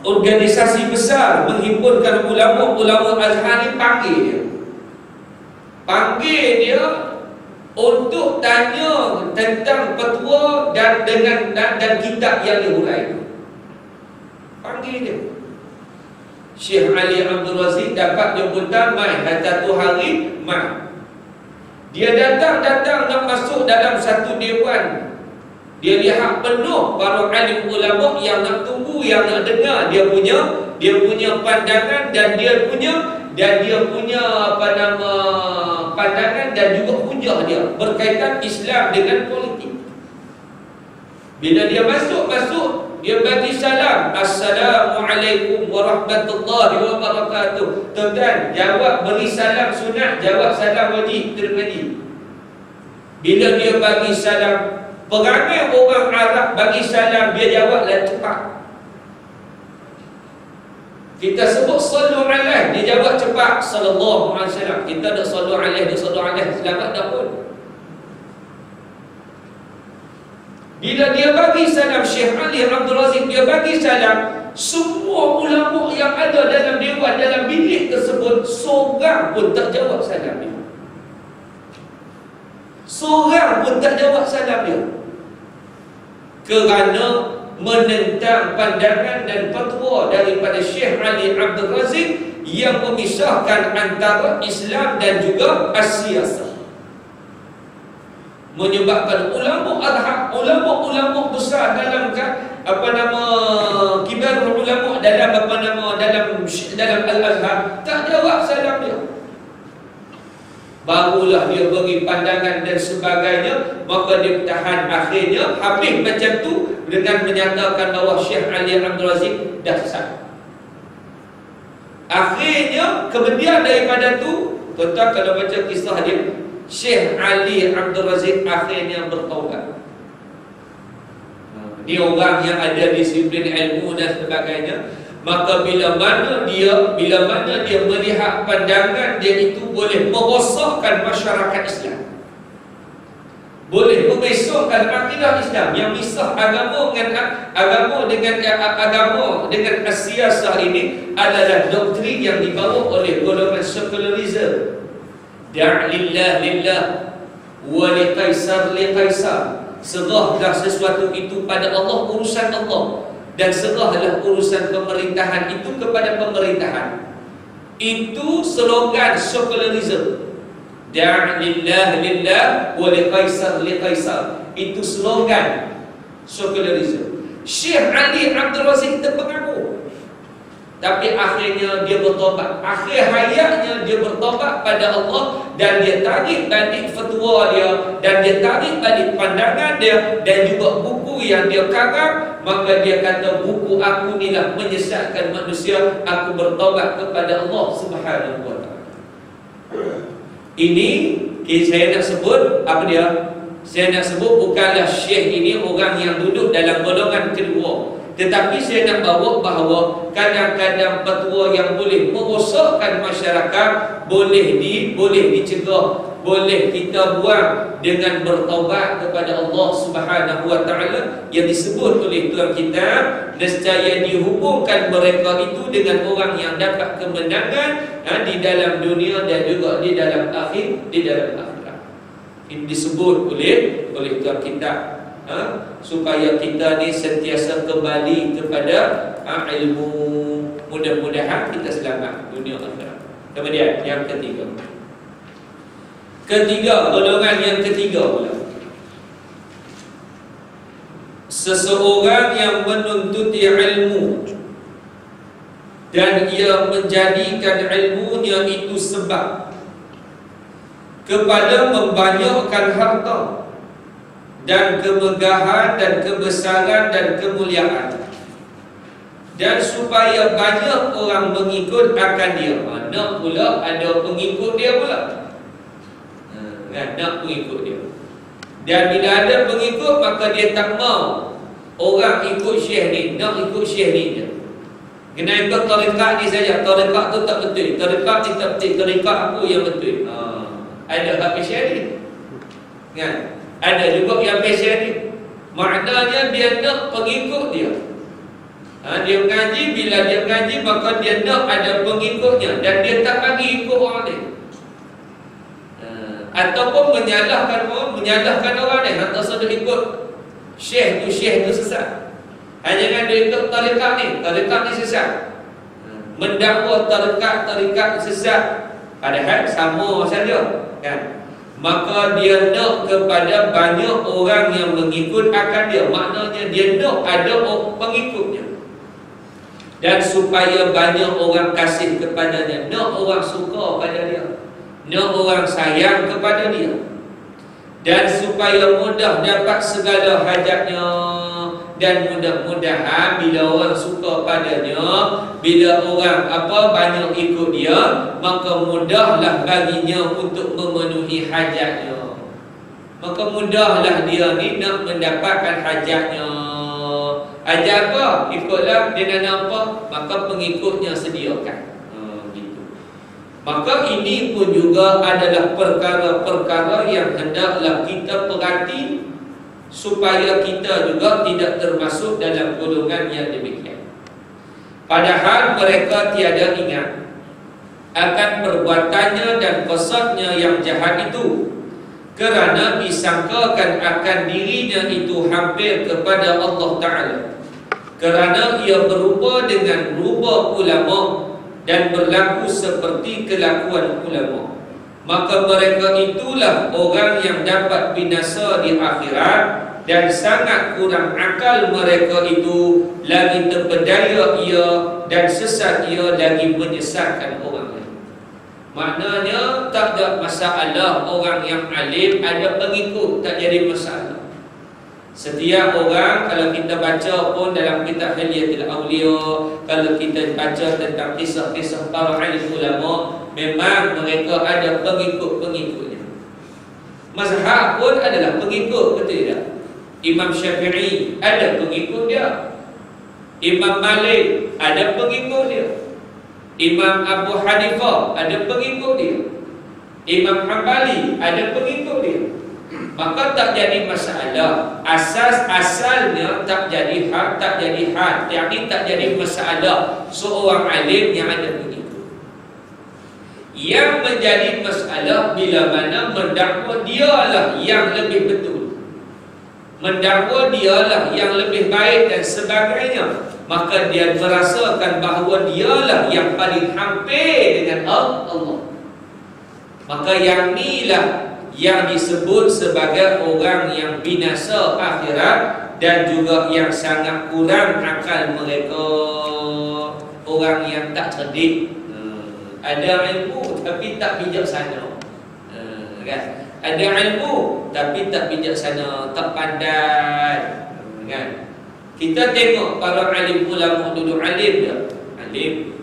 organisasi besar menghimpunkan ulama-ulama Azhar ni, panggil dia untuk tanya tentang fatwa dan kitab yang dihuraikan. Panggil dia. Syekh Ali Abdul Razik dapat jemputan mai satu hari mai. Dia datang nak masuk dalam satu dewan. Dia lihat penuh para alim ulama yang nak tunggu, yang nak dengar dia punya pandangan dan dia punya pandangan dan juga hujah dia berkaitan Islam dengan politik. Bila dia masuk dia bagi salam, Assalamualaikum warahmatullahi wabarakatuh. Tuan-tuan, jawab beri salam sunat, jawab salam wajib terjadi. Bila dia bagi salam, perangai orang Arab bagi salam, dia jawablah cepat. Kita sebut sallu alaih, dia jawab cepat, sallallahu alaihi wasallam. Kita nak sallu alaih, selamat dah pun. Bila dia bagi salam, Syekh Ali Abdul Razik, dia bagi salam, semua ulama yang ada dalam dewan, dalam bilik tersebut, seorang pun tak jawab salam dia. Seorang pun tak jawab salam dia. Kerana menentang pandangan dan fatwa daripada Syekh Ali Abdul Razik yang memisahkan antara Islam dan juga as-siyasah. menyebabkan ulama besar dalam kibarul ulama dalam Al-Azhar tak jawab salam dia. Barulah dia beri pandangan dan sebagainya, maka dia tahan. Akhirnya habis macam tu dengan menyatakan bahawa Syekh Ali Abdul Razik dah sesat. Akhirnya kemudian daripada tu, tuan-tuan kalau baca kisah dia, Syekh Ali Abdul Razik akhirnya bertaubat. Dia orang yang ada disiplin ilmu dan sebagainya. Maka bila mana dia melihat pandangan dia itu boleh merosakkan masyarakat Islam, boleh membesarkan akidah Islam yang misah agama dengan siasah ini adalah doktrin yang dibawa oleh golongan secularism. Lillah wa li qaisar li qaisar. Serahlah sesuatu itu pada Allah, urusan Allah, dan serahlah urusan pemerintahan itu kepada pemerintahan. Itu slogan secularism. Lillah wa li qaisar. Itu slogan secularism. Syekh Ali Abdul Razik terpengaruh, tapi akhirnya dia bertobat. Akhir hayatnya dia bertobat pada Allah, dan dia tarik balik fatwa dia, dan dia tarik balik pandangan dia, dan juga buku yang dia karang. Maka dia kata, buku aku ni lah menyesatkan manusia. Aku bertobat kepada Allah Subhanahu wa ta'ala. Ini saya nak sebut apa dia? Saya nak sebut bukanlah Syekh ini orang yang duduk dalam golongan kedua, tetapi saya nak bawa bahawa kadang-kadang fatwa yang boleh merosakkan masyarakat boleh dicegah, boleh kita buang dengan bertaubat kepada Allah Subhanahu wa ta'ala, yang disebut oleh tuan kita, nescaya dihubungkan mereka itu dengan orang yang dapat kemenangan di dalam dunia dan juga di dalam akhirat. Ini disebut oleh tuan kita, supaya kita ni sentiasa kembali kepada ilmu. Mudah-mudahan kita selamat dunia akhirat. Kemudian yang ketiga, golongan yang ketiga pula, seseorang yang menuntut ilmu dan ia menjadikan ilmunya itu sebab kepada membanyakkan harta dan kemegahan dan kebesaran dan kemuliaan, dan supaya banyak orang mengikut akan dia. Nak pula ada pengikut dia pula, nak pengikut dia. Dan bila ada pengikut, maka dia tak mau orang ikut syekh ni, nak ikut syekh ni je. Kena ikut tarikat ni saja. Tarikat tu tak betul, tarikat ni tak betul, tarikat aku yang betul. Ada habis syekh ni kan? Ada juga yang syekh ni, maknanya dia nak pengikut dia. Dia mengaji, bila dia mengaji maka dia nak ada pengikutnya, dan dia tak bagi ikut orang ni. Ataupun menyalahkan orang ni, tak sudah ikut syekh tu sesat. Jangan dia ikut tarikat ni sesat. Mendakwa tarikat sesat, padahal sama saja kan? Maka dia nak kepada banyak orang yang mengikut akan dia, maknanya dia nak ada pengikutnya, dan supaya banyak orang kasih kepadanya, nak orang suka pada dia, nak orang sayang kepada dia, dan supaya mudah dapat segala hajatnya. Dan mudah-mudahan bila orang suka padanya, bila orang banyak ikut dia, maka mudahlah baginya untuk memenuhi hajatnya. Maka mudahlah dia ni nak mendapatkan hajatnya. Hajat apa? Ikutlah dia nak apa, maka pengikutnya sediakan. Maka ini pun juga adalah perkara-perkara yang hendaklah kita perhati, supaya kita juga tidak termasuk dalam golongan yang demikian. Padahal mereka tiada ingat akan perbuatannya dan qasadnya yang jahat itu, kerana disangkakan akan dirinya itu hampir kepada Allah Ta'ala, kerana ia berupa dengan rupa ulama dan berlaku seperti kelakuan ulama. maka mereka itulah orang yang dapat binasa di akhirat, dan sangat kurang akal mereka itu, lagi terpedaya ia dan sesat ia, lagi menyesatkan orang lain. Maknanya tak ada masalah orang yang alim ada pengikut, tak jadi masalah. Setiap orang, kalau kita baca pun dalam kitab Hilyatul Awliya, kalau kita baca tentang kisah-kisah para alim ulama, memang mereka ada pengikut-pengikutnya. Mazhab pun adalah pengikut, betul tak? Imam Syafi'i ada pengikut dia, Imam Malik ada pengikut dia, Imam Abu Hanifah ada pengikut dia, Imam Hanbali ada pengikut dia. Maka tak jadi masalah. Asalnya tak jadi had, yakni tak jadi masalah seorang alim yang ada pengikut. Yang menjadi masalah bila mana mendakwa dialah yang lebih betul, mendakwa dialah yang lebih baik dan sebagainya, maka dia merasakan bahawa dialah yang paling hampir dengan Allah. Maka yang inilah yang disebut sebagai orang yang binasa akhirat, dan juga yang sangat kurang akal mereka, orang yang tak cerdik. Ada ilmu tapi tak bijaksana, kan? Ada ilmu tapi tak bijaksana, tak pandai, kan? Kita tengok para alim ulama duduk alim dia, alim,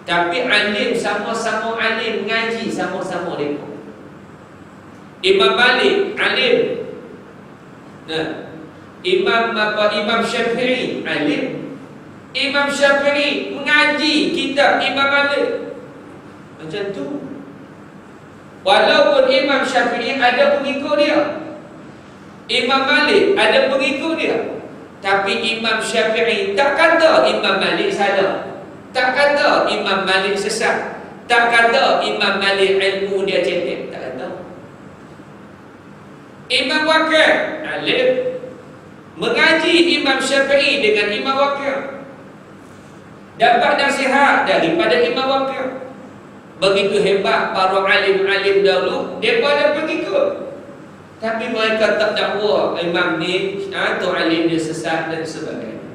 tapi alim sama-sama alim, ngaji sama-sama mereka. Imam Malik alim, nah, Imam Syafi'i alim, Imam Syafi'i mengaji kitab Imam Malik. Macam tu. Walaupun Imam Syafi'i ada pengikut dia, Imam Malik ada pengikut dia, tapi Imam Syafi'i tak kata Imam Malik salah, tak kata Imam Malik sesat, tak kata Imam Malik ilmu dia cetek, tak kata. Imam Waqi' alim, mengaji Imam Syafi'i dengan Imam Waqi', dapat nasihat daripada Imam Waqi'. Begitu hebat para alim-alim dahulu, mereka ada pengikut, tapi mereka tak dakwa imam ni atau alim dia sesat dan sebagainya.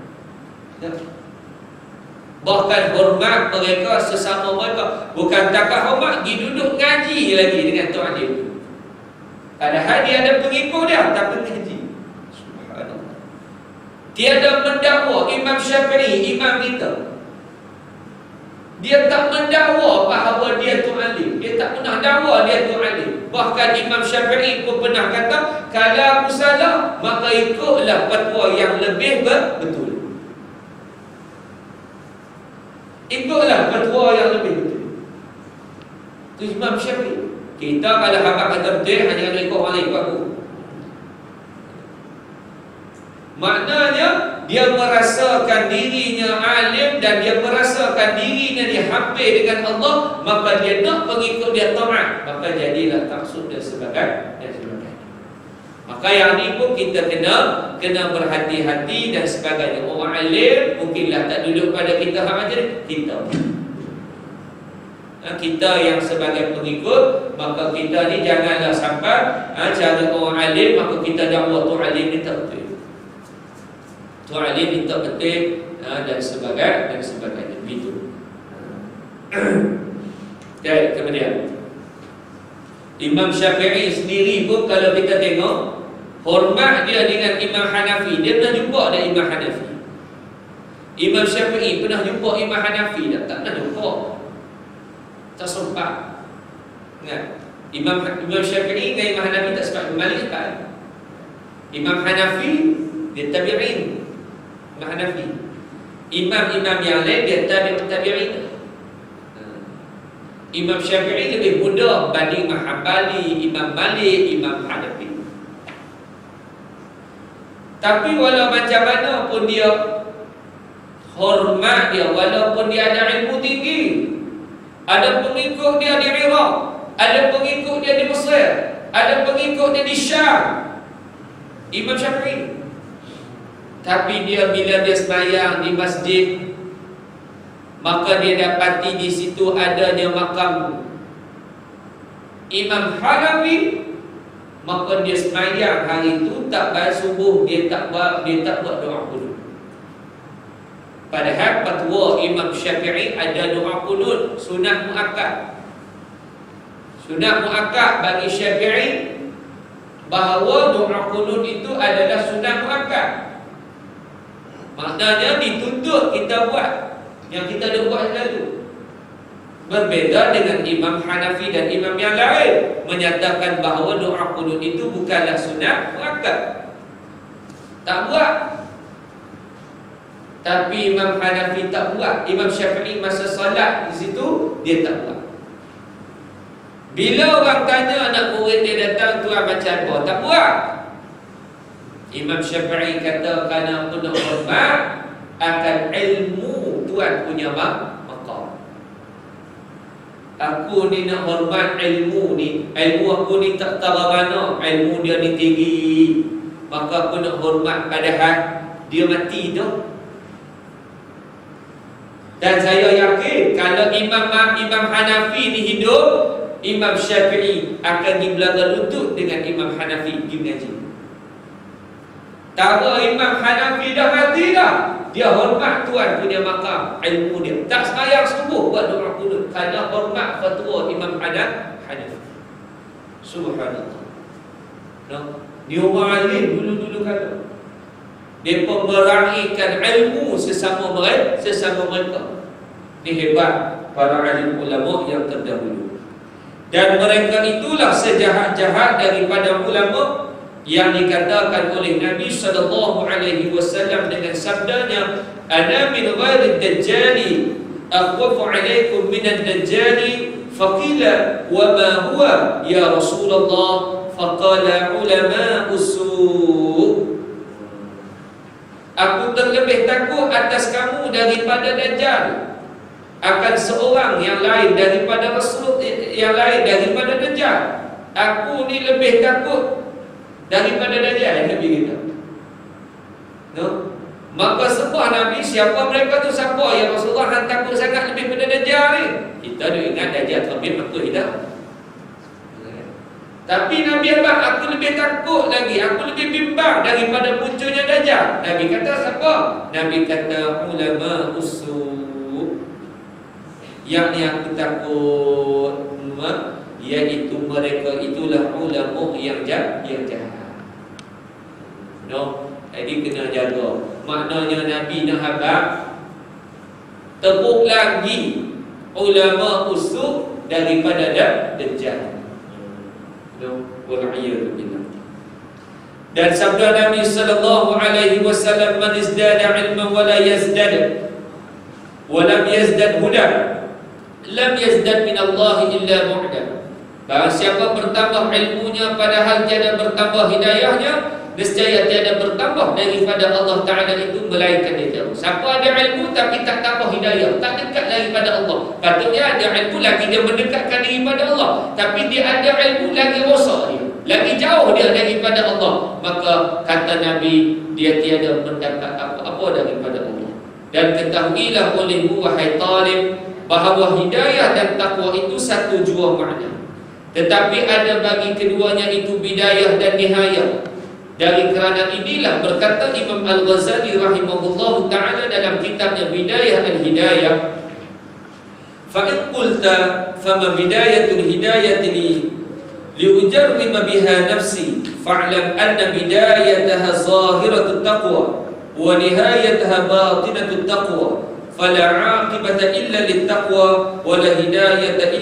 Bahkan hormat mereka sesama mereka, bukan takat hormat, pergi duduk ngaji lagi dengan tu alim. Padahal dia ada pengikut dia, tapi ngaji. Subhanallah. Tiada mendakwa Imam Syafi'i, imam kita. Dia tak mendakwa bahawa dia tu alim, dia tak pernah dakwa dia tu alim. Bahkan Imam Syafi'i pun pernah kata, kalau aku salah, maka ikutlah fatwa yang lebih betul. Ikutlah fatwa yang lebih betul. Itu Imam Syafi'i. Kita kalau habaq kata betul, hanya nak ikut orang lain, ikut aku. Maknanya dia merasakan dirinya alim dan dia merasakan dirinya dia hampir dengan Allah, maka dia nak pengikut dia taat, maka jadilah taksub dan sebagainya. Maka yang ni pun kita kena berhati-hati dan sebagainya. Orang alim mungkinlah tak duduk pada kita hak ajar, kita yang sebagai pengikut, maka kita ni janganlah sampai cara orang alim maka kita dakwa tu alim ni tak betul, tu alim ni tak betul, dan sebagainya begitu. Dan kemudian Imam Syafi'i sendiri pun kalau kita tengok hormat dia dengan Imam Hanafi, dia pernah jumpa dengan Imam Hanafi. Imam Syafi'i pernah jumpa Imam Hanafi tak pernah jumpa, tak sempat. Imam Syafi'i dengan Imam Hanafi tak sempat. Malik kan? Imam Hanafi dia tabi'in, Imam Hanafi. Imam-imam yang lain dia tabi'in. Imam Syafi'i lebih muda banding Imam Hanbali, Imam Malik, Imam Hanafi. Tapi walau macam mana pun dia hormat dia, walaupun dia ada ilmu tinggi, ada pengikut dia di Iraq, ada pengikut dia di Mesir, ada pengikut dia di Syam, Imam Syafi'i. Tapi dia bila dia sembahyang di masjid, maka dia dapati di situ adanya makam Imam Hanafi, maka dia semayang hari itu tak baca subuh, dia tak buat doa qunut. Padahal fatwa Imam Syafi'i ada doa qunut sunat muakkad. Sunat muakkad bagi Syafi'i bahawa doa qunut itu adalah sunat muakkad. Maknanya dituntut kita buat, yang kita dah buat selalu. Berbeza dengan Imam Hanafi dan imam yang lain, menyatakan bahawa doa qunut itu bukanlah sunat muakkad, tak buat. Tapi Imam Hanafi tak buat, Imam Syafi'i masa solat di situ dia tak buat. Bila orang tanya anak murid dia datang, tuan baca apa? Tak buat. Imam Syafi'i kata kerana aku nak hormat akan ilmu tuan punya maqam. Aku ni nak hormat ilmu ni, ilmu aku ni tak tahu mana, ilmu dia ni tinggi, maka aku nak hormat, padahal dia mati tu. Dan saya yakin kalau Imam Hanafi ni hidup, Imam Syafi'i akan dibelaga lutut dengan Imam Hanafi di mengaji. Tahu Imam Hanafi dah mati dah, dia hormat tuan punya makam, ilmu dia. Tak sembahyang subuh buat doa qunut kerana hormat fatwa Imam Hanafi. Subhanallah. No? Dia orang alim dulu-dulu kata. Dia meraihkan ilmu sesama mereka. Ini hebat para alim ulama yang terdahulu. Dan mereka itulah sejahat-jahat daripada ulama yang dikatakan oleh Nabi SAW dengan sabdanya, ana min ghairi dajjali akhwafu alaikum min ad-dajjali, faqila wa ma huwa ya Rasulullah, faqala ulama usu'. Aku terlebih takut atas kamu daripada Dajjal, akan seorang yang lain daripada Rasul yang lain daripada Dajjal. Aku ni lebih takut daripada Dajjal, Nabi kata. No? Maka sembah Nabi, siapa mereka tu siapa yang Rasulullah hang takut sangat lebih pada Dajjal ni? Kita dah ingat Dajjal terbit maka hidup. Tapi Nabi abang, aku lebih takut lagi, aku lebih bimbang daripada munculnya Dajjal. Nabi kata siapa? Nabi kata ulama usul. Yang aku takut iaitu mereka itulah ulama yang jahat. No, jadi kena jaga. Maknanya Nabi nak habaq teruk lagi ulama usul daripada Dajjal. No, wal'iyadu billah. Dan sabda Nabi sallallahu alaihi wasallam, man izdada ilman wa la yazdad wa lam yazdad huda lam yazdad min Allah illa bu'da. Barang siapa bertambah ilmunya padahal tiada bertambah hidayahnya, nescaya tiada bertambah daripada Allah Ta'ala itu melainkan dia jauh. Siapa ada ilmu tapi tak tambah hidayah, tak dekat daripada Allah. Patutnya ada ilmu lagi dia mendekatkan diri pada Allah, tapi dia ada ilmu lagi rosak dia, lagi jauh dia daripada Allah. Maka kata Nabi, dia tiada mendapat apa-apa daripada Allah. Dan ketahuilah olehmu wahai talib, bahawa hidayah dan takwa itu satu jua makna, tetapi ada bagi keduanya itu bidayah dan nihayah. Dari kerana inilah berkata Imam Al-Ghazali rahimahullah ta'ala dalam kitabnya Bidayah Al-Hidayah, fa'in qulta fama bidayatul hidayati liujarrima biha nafsi fa'lam anna bidayataha zahiratut taqwa wa nihayataha batinatut taqwa, fala 'aqibata illa littaqwa wa la hidayata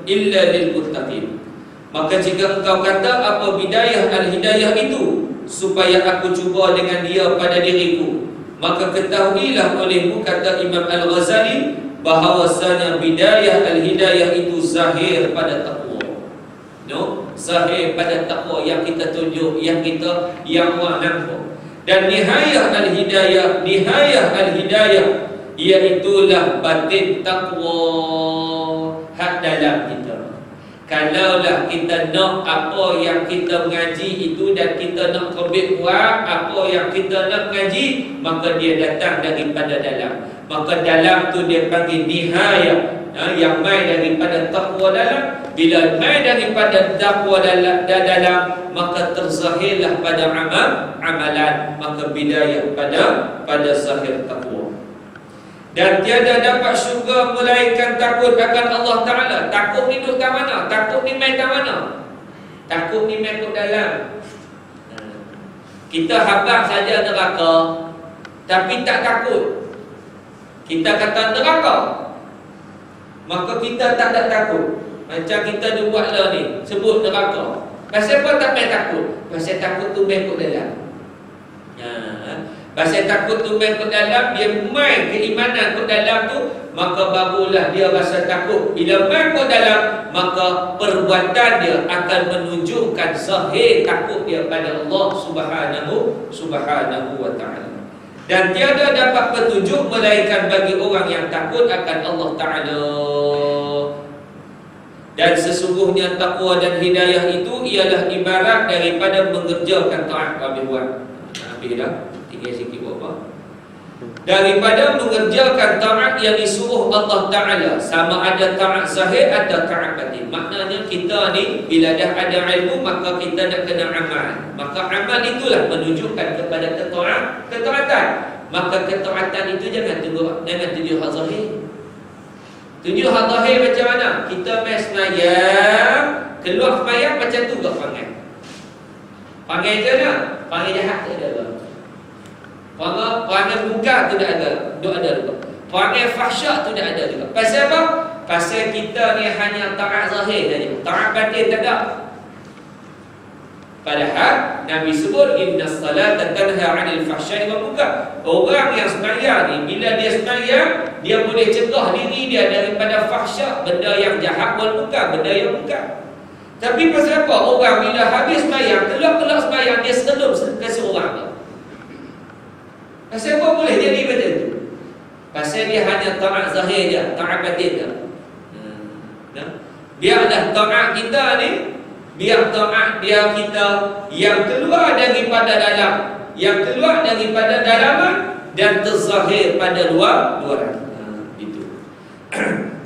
illa lilmuttaqin. Maka jika engkau kata apa bidayah al-hidayah itu, supaya aku cuba dengan dia pada diriku, maka ketahuilah olehmu, kata Imam Al-Ghazali, bahawasanya bidayah al-hidayah itu zahir pada takwa. No? Zahir pada takwa yang kita tunjuk, yang orang nampak. Dan nihayah al-hidayah iaitulah batin takwa, hak dalam kita. Kalaulah kita nak apa yang kita mengaji itu dan kita nak lebih buat apa yang kita nak mengaji, maka dia datang daripada dalam. Maka dalam tu dia panggil nihayah. Yang mai daripada takwa dalam. Bila mai daripada takwa dalam, maka terzahirlah pada amalan, maka bidayah pada zahir takwa. Dan tiada dapat syurga melainkan takut akan Allah Ta'ala. Takut ni duduk kat mana? Takut ni main kat mana? Takut ni main kat dalam. Kita habaq saja neraka, tapi tak takut. Kita kata neraka, maka kita tak ada takut. Macam kita buatlah ni, sebut neraka. Pasal apa tak main takut? Pasal takut tu main kat dalam. Pasal takut tu main kat dalam, dia main keimanan kat dalam tu, maka barulah dia rasa takut. Bila main kat dalam, maka perbuatan dia akan menunjukkan zahir takut dia pada Allah Subhanahu wa ta'ala. Dan tiada dapat petunjuk melainkan bagi orang yang takut akan Allah Ta'ala. Dan sesungguhnya takwa dan hidayah itu ialah ibarat daripada mengerjakan taat. Habis buat. Habis dah. Tinggal sikit buat apa? Daripada mengerjakan taat yang disuruh Allah Ta'ala. Sama ada taat zahir atau taat batin. Maknanya kita ni bila dah ada ilmu, maka kita nak kena amal. Maka amal itulah menunjukkan kepada ketaatan. Maka ketaatan itu jangan tuju hak zahir. Tuju hak zahir macam mana? Kita main semayang, keluar semayang macam tu ke panggil? Panggil je lah. Panggil jahat tak ada. Panggil muka tu tak ada. Tak ada juga. Panggil fahsyak tu tak ada juga. Pasal apa? Pasal kita ni hanya taat zahir saja. Taat batin tak ada. Padahal Nabi sebut inna salata tanha 'anil fahsya'i wal munkar. Orang yang sembahyang ni bila dia sembahyang, dia boleh cegah diri dia daripada fahsyak, benda yang jahat, wal munkar, benda yang munkar. Tapi pasal apa? Orang bila habis sembahyang, keluar sembahyang, dia selum kasih orang dia. Pasal apa boleh jadi macam tu? Pasal dia hanya taat zahir je, taat batin je. Biarlah taat kita ni, biar taat dia kita yang keluar daripada dalam, yang keluar daripada dalaman dan terzahir pada luaran. Itu.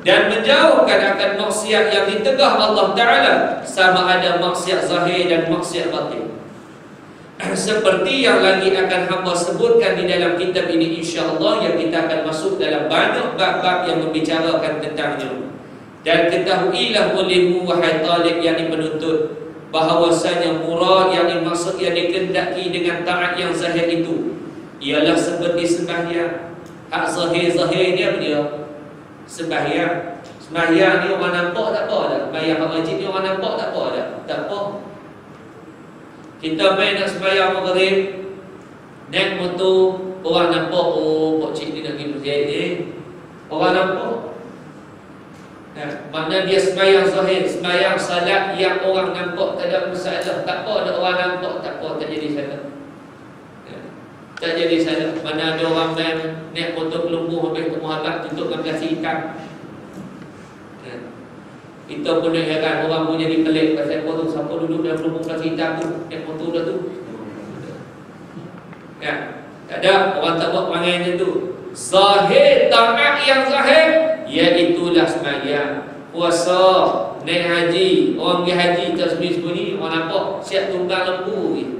Dan menjauhkan akan maksiat yang ditegah Allah Ta'ala, sama ada maksiat zahir dan maksiat batin. Seperti yang lagi akan hamba sebutkan di dalam kitab ini, insya-Allah, yang kita akan masuk dalam banyak bab-bab yang membicarakan tentangnya. Dan ketahuilah olehmu wahai talib yang dipenuntut, bahawasanya murad yang dimaksud, yang dikehendaki dengan taat yang zahir itu ialah seperti sembahyang. Hak zahir dia sembahyang. Sembahyang ni orang nampak tak apa dah. Sembahyang hak wajib ni orang nampak tak apa dah. Tak apa. Kita main nak sembahyang maghrib, naik motor, orang nampak, oh pak cik ni nak pergi masjid ni. Orang nampak. Makna dia sembahyang zahir, sembahyang salat yang orang nampak tak ada masalah. Tak apa ada orang nampak, tak apa, tak jadi salah. Tak jadi salah. Mana ada orang main naik motor kelumpuh habis ke Muhammad tutup dengan plastik hitam. Kita pun nak heran orang pun jadi pelik pasal apa tu, siapa duduk dalam kelumpuh plastik hitam tu, naik motor dah tu. Tak ada, orang tak buat perangai macam tu. Zahir, taat yang zahir, iaitulah sembahyang, puasa, naik haji. Orang pergi haji tak sembunyi-sembunyi, orang nampak siap tunggang lembu gitu.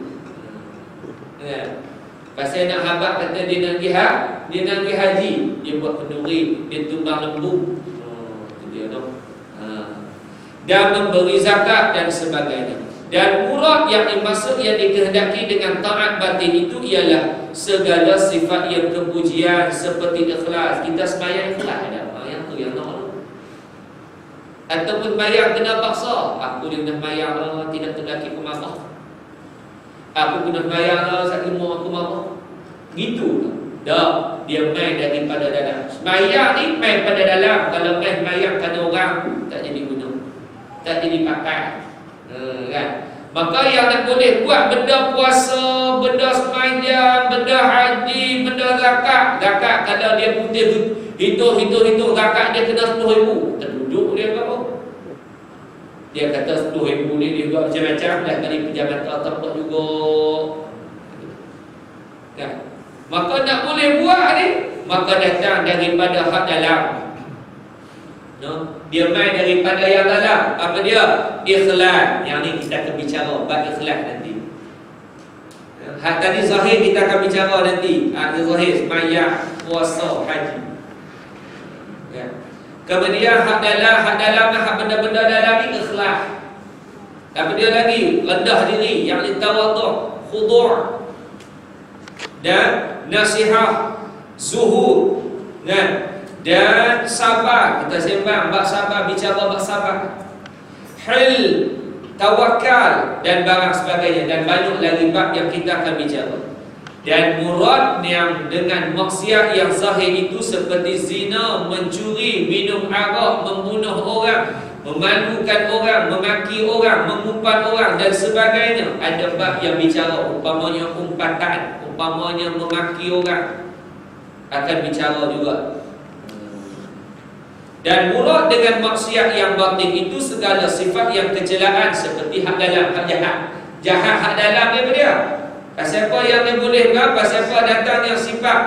Pasal nak habaq kata dia nak pergi haji, dia buat kenduri, dia tunggang lembu. Itu dia tu. Dan memberi zakat dan sebagainya. Dan murad yang dimaksud, yang dikehendaki dengan taat batin itu ialah segala sifat yang kepujian seperti ikhlas. Kita sembahyang ikhlas ada. Yang tu yang nak. Ataupun sembahyang kena paksa. Aku kena sembahyang tidak terlaki pemarah. Aku kena sembahyang saat ilmu aku marah. Gitu. Tak. Dia main daripada dalam. Sembahyang ni main pada dalam. Kalau main sembahyang pada orang, tak jadi guna, tak jadi pakai. Kan? Maka yang tak boleh buat benda puasa, benda sembahyang, benda haji, benda zakat. Zakat kalau dia putih hitung zakat dia kena 10,000. Terduduk dia apa? Dia kata 10,000 ni dia buat macam-macam dah kali pejabat tempat juga. Kan? Maka nak boleh buat ni, maka datang daripada hak dalam. No, dia mai daripada yang dalam. Apa dia? Ikhlas. Yang ni kita akan bicara bab ikhlas nanti. Hak tadi zahir kita akan bicara nanti. Hak zahir sembahyang, puasa, haji. Ya. Kemudian hak dalam hak benda-benda dalam ni ikhlas. Tapi dia lagi rendah diri, yang tawadhu, khudu' dan nasihat, zuhud, kan? Dan sabar. Kita sembang bab sabar, bicara bab sabar. Hil, tawakal dan barang sebagainya, dan banyak lagi bab yang kita akan bicara. Dan murad yang dengan maksiat yang zahir itu seperti zina, mencuri, minum arak, membunuh orang, memalukan orang, memaki orang, mengumpat orang dan sebagainya. Ada bab yang bicara umpamanya umpatan, umpamanya memaki orang, akan bicara juga. Dan murad dengan maksiat yang batin itu segala sifat yang kecelaan seperti hak dalam, hak jahat. Jahat hak dalam dia apa dia? Pasal apa yang dia boleh buat? Pasal apa datangnya sifat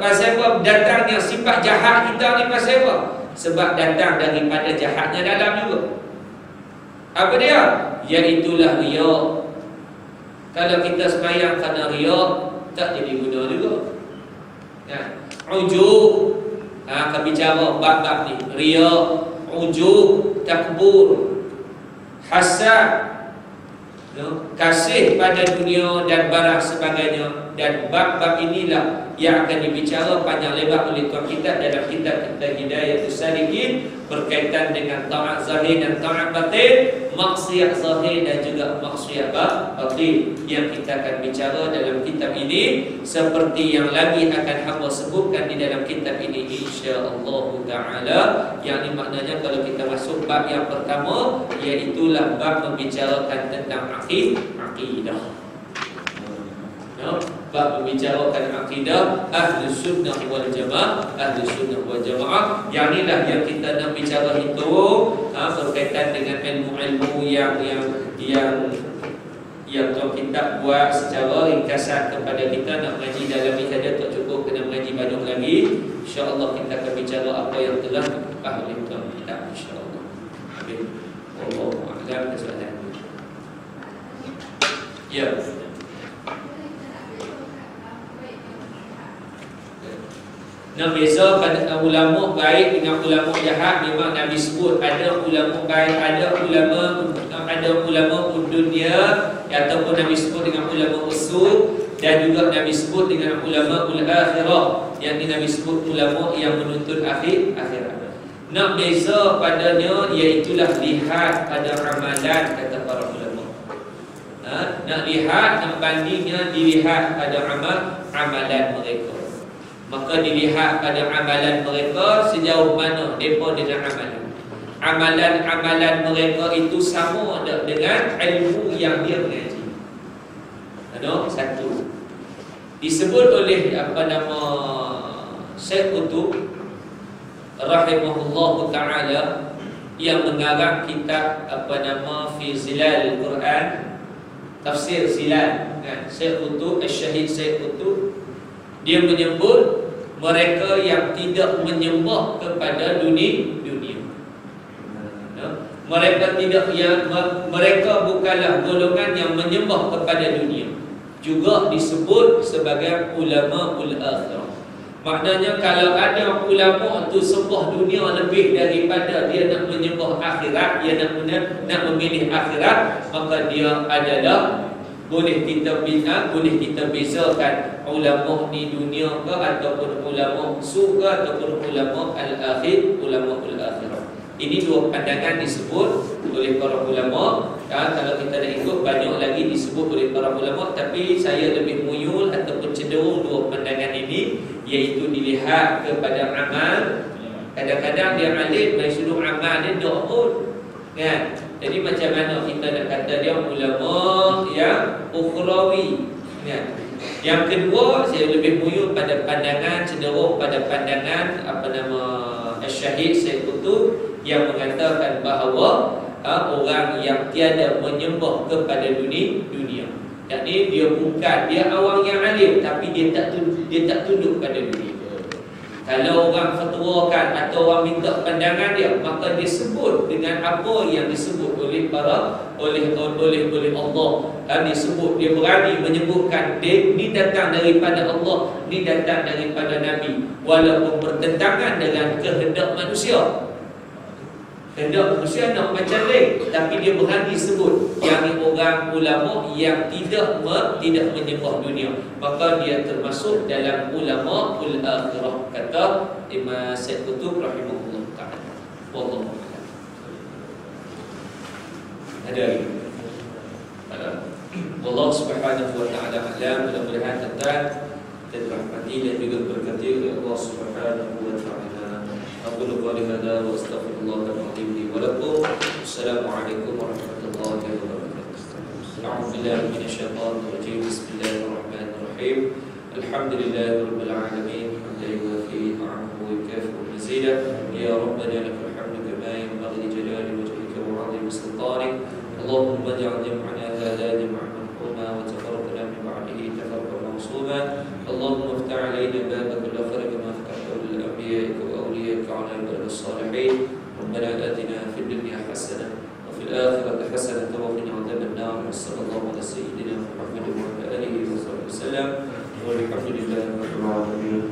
pasal apa datangnya sifat jahat kita ni, pasal apa? Sebab datang daripada jahatnya dalam juga. Apa dia? Iaitulah riya. Kalau kita sembahyang kerana riya, tak jadi guna juga. Ya. Ujub. Akan bicara bab-bab ni. Riya, ujub, takbur, hasad, kasih pada dunia dan barang sebagainya. Dan bab-bab inilah yang akan dibicara panjang lebar oleh Tuan kita dalam kitab kita Hidayatus Salikin, berkaitan dengan taat zahir dan taat batin, maksiat zahir dan juga maksiat batin, yang kita akan bicara dalam kitab ini, seperti yang lagi akan hamba sebutkan di dalam kitab ini insya-Allah taala. Yang ini maknanya kalau kita masuk bab yang pertama, iaitulah bab membicarakan tentang akidah. Bab membicarakan akidah Ahlus Sunnah wal Jamaah. Ahlus Sunnah wal Jamaah, yang inilah yang kita nak bicara itu, berkaitan dengan ilmu-ilmu yang Tuan kita buat secara ringkasan kepada kita. Nak mengaji dalam ni saja tak cukup, kena mengaji banyak lagi. InsyaAllah kita akan bicara apa yang telah dibahas oleh Tuan kita, insyaAllah. Okay. Wallahu a'lam bishawab. Ya. Nak beza pada ulama baik dengan ulama jahat. Memang Nabi sebut ada ulama baik, ada ulama dunia, ataupun Nabi sebut dengan ulama usul, dan juga Nabi sebut dengan ulama ul-akhirah, yang ini Nabi sebut ulama yang menuntut akhirat. Nak beza padanya iaitulah lihat pada amalan, kata para ulama. Nak lihat, nak bandingnya dilihat pada amalan mereka. Maka dilihat pada amalan mereka sejauh mana mereka dengan amalan. Amalan-amalan mereka itu sama dengan ilmu yang dia mengaji. Satu disebut oleh Syekh Qutb rahimahullahu taala, yang mengarang kitab Fi Zilal Quran, tafsir Zilal, kan? Syekh Qutb, Syahid Syekh Qutb, dia menyebut mereka yang tidak menyembah kepada dunia. Mereka bukanlah golongan yang menyembah kepada dunia. Juga disebut sebagai ulama ul-akhirah. Maknanya kalau ada ulama tu sembah dunia lebih daripada dia nak menyembah akhirat, dia nak memilih akhirat, maka dia adalah boleh kita bezakan ulama ni dunia ke, ataupun ulama surga, ataupun ulama al-akhir, ulama al-akhirah. Ini dua pandangan disebut oleh para ulama. Kalau kita nak ikut, banyak lagi disebut oleh para ulama, tapi saya lebih muyul ataupun cenderung dua pandangan ini, iaitu dilihat kepada amal. Kadang-kadang dia alim, mai suruh amal dia tak pun, kan? Jadi macam mana kita nak kata dia ulama yang ukhrawi, kan? Yang kedua, saya lebih muyul pada pandangan, cenderung pada pandangan Syahid Syekh Qutb, yang mengatakan bahawa orang yang tiada menyembah kepada dunia. Yakni dia orang yang alim, tapi dia tak tunduk pada dunia. Kalau orang fatwakan atau orang minta pandangan dia, maka dia sebut dengan apa yang disebut oleh oleh Allah. Dia sebut, dia berani menyebutkan ni datang daripada Allah, ni datang daripada Nabi, walaupun bertentangan dengan kehendak manusia. Kehendak manusia nak macam lain, tapi dia berani sebut yang ni orang ulama yang tidak menyembah dunia, maka dia termasuk dalam ulama ul akhirah, kata Imam Said Qutb rahimahullah taala. Wallahu a'lam. Ada lagi? Allah Subhanahu wa taala alam. Mudah-mudahan tuan-tuan dirahmati dan juga berkati oleh Allah Subhanahu wa taala. أقول قولي هذا وأستغفر الله العظيم لي ولكم. السلام عليكم ورحمة الله وبركاته. أعوذ بالله من الشيطان الرجيم. بسم الله الرحمن الرحيم. الحمد لله رب العالمين حمدا يوافي نعمه ويكافئ مزيدا. يا ربنا لك الحمد كما ينبغي لجلال وجهك وعظيم سلطانك. اللهم اجعل جمعنا هذا جمعا مرحوما وتفرقنا من بعده تفرقا معصوما. اللهم افتح علينا باب كل خير كما فتحته للأنبياء على عباد الصالحين. ربنا آتنا في الدنيا حسنة وفي الآخرة حسنة وقنا عذاب النار. وصلى الله على سيدنا محمد وعلى آله وصحبه وسلم والحمد لله رب العالمين.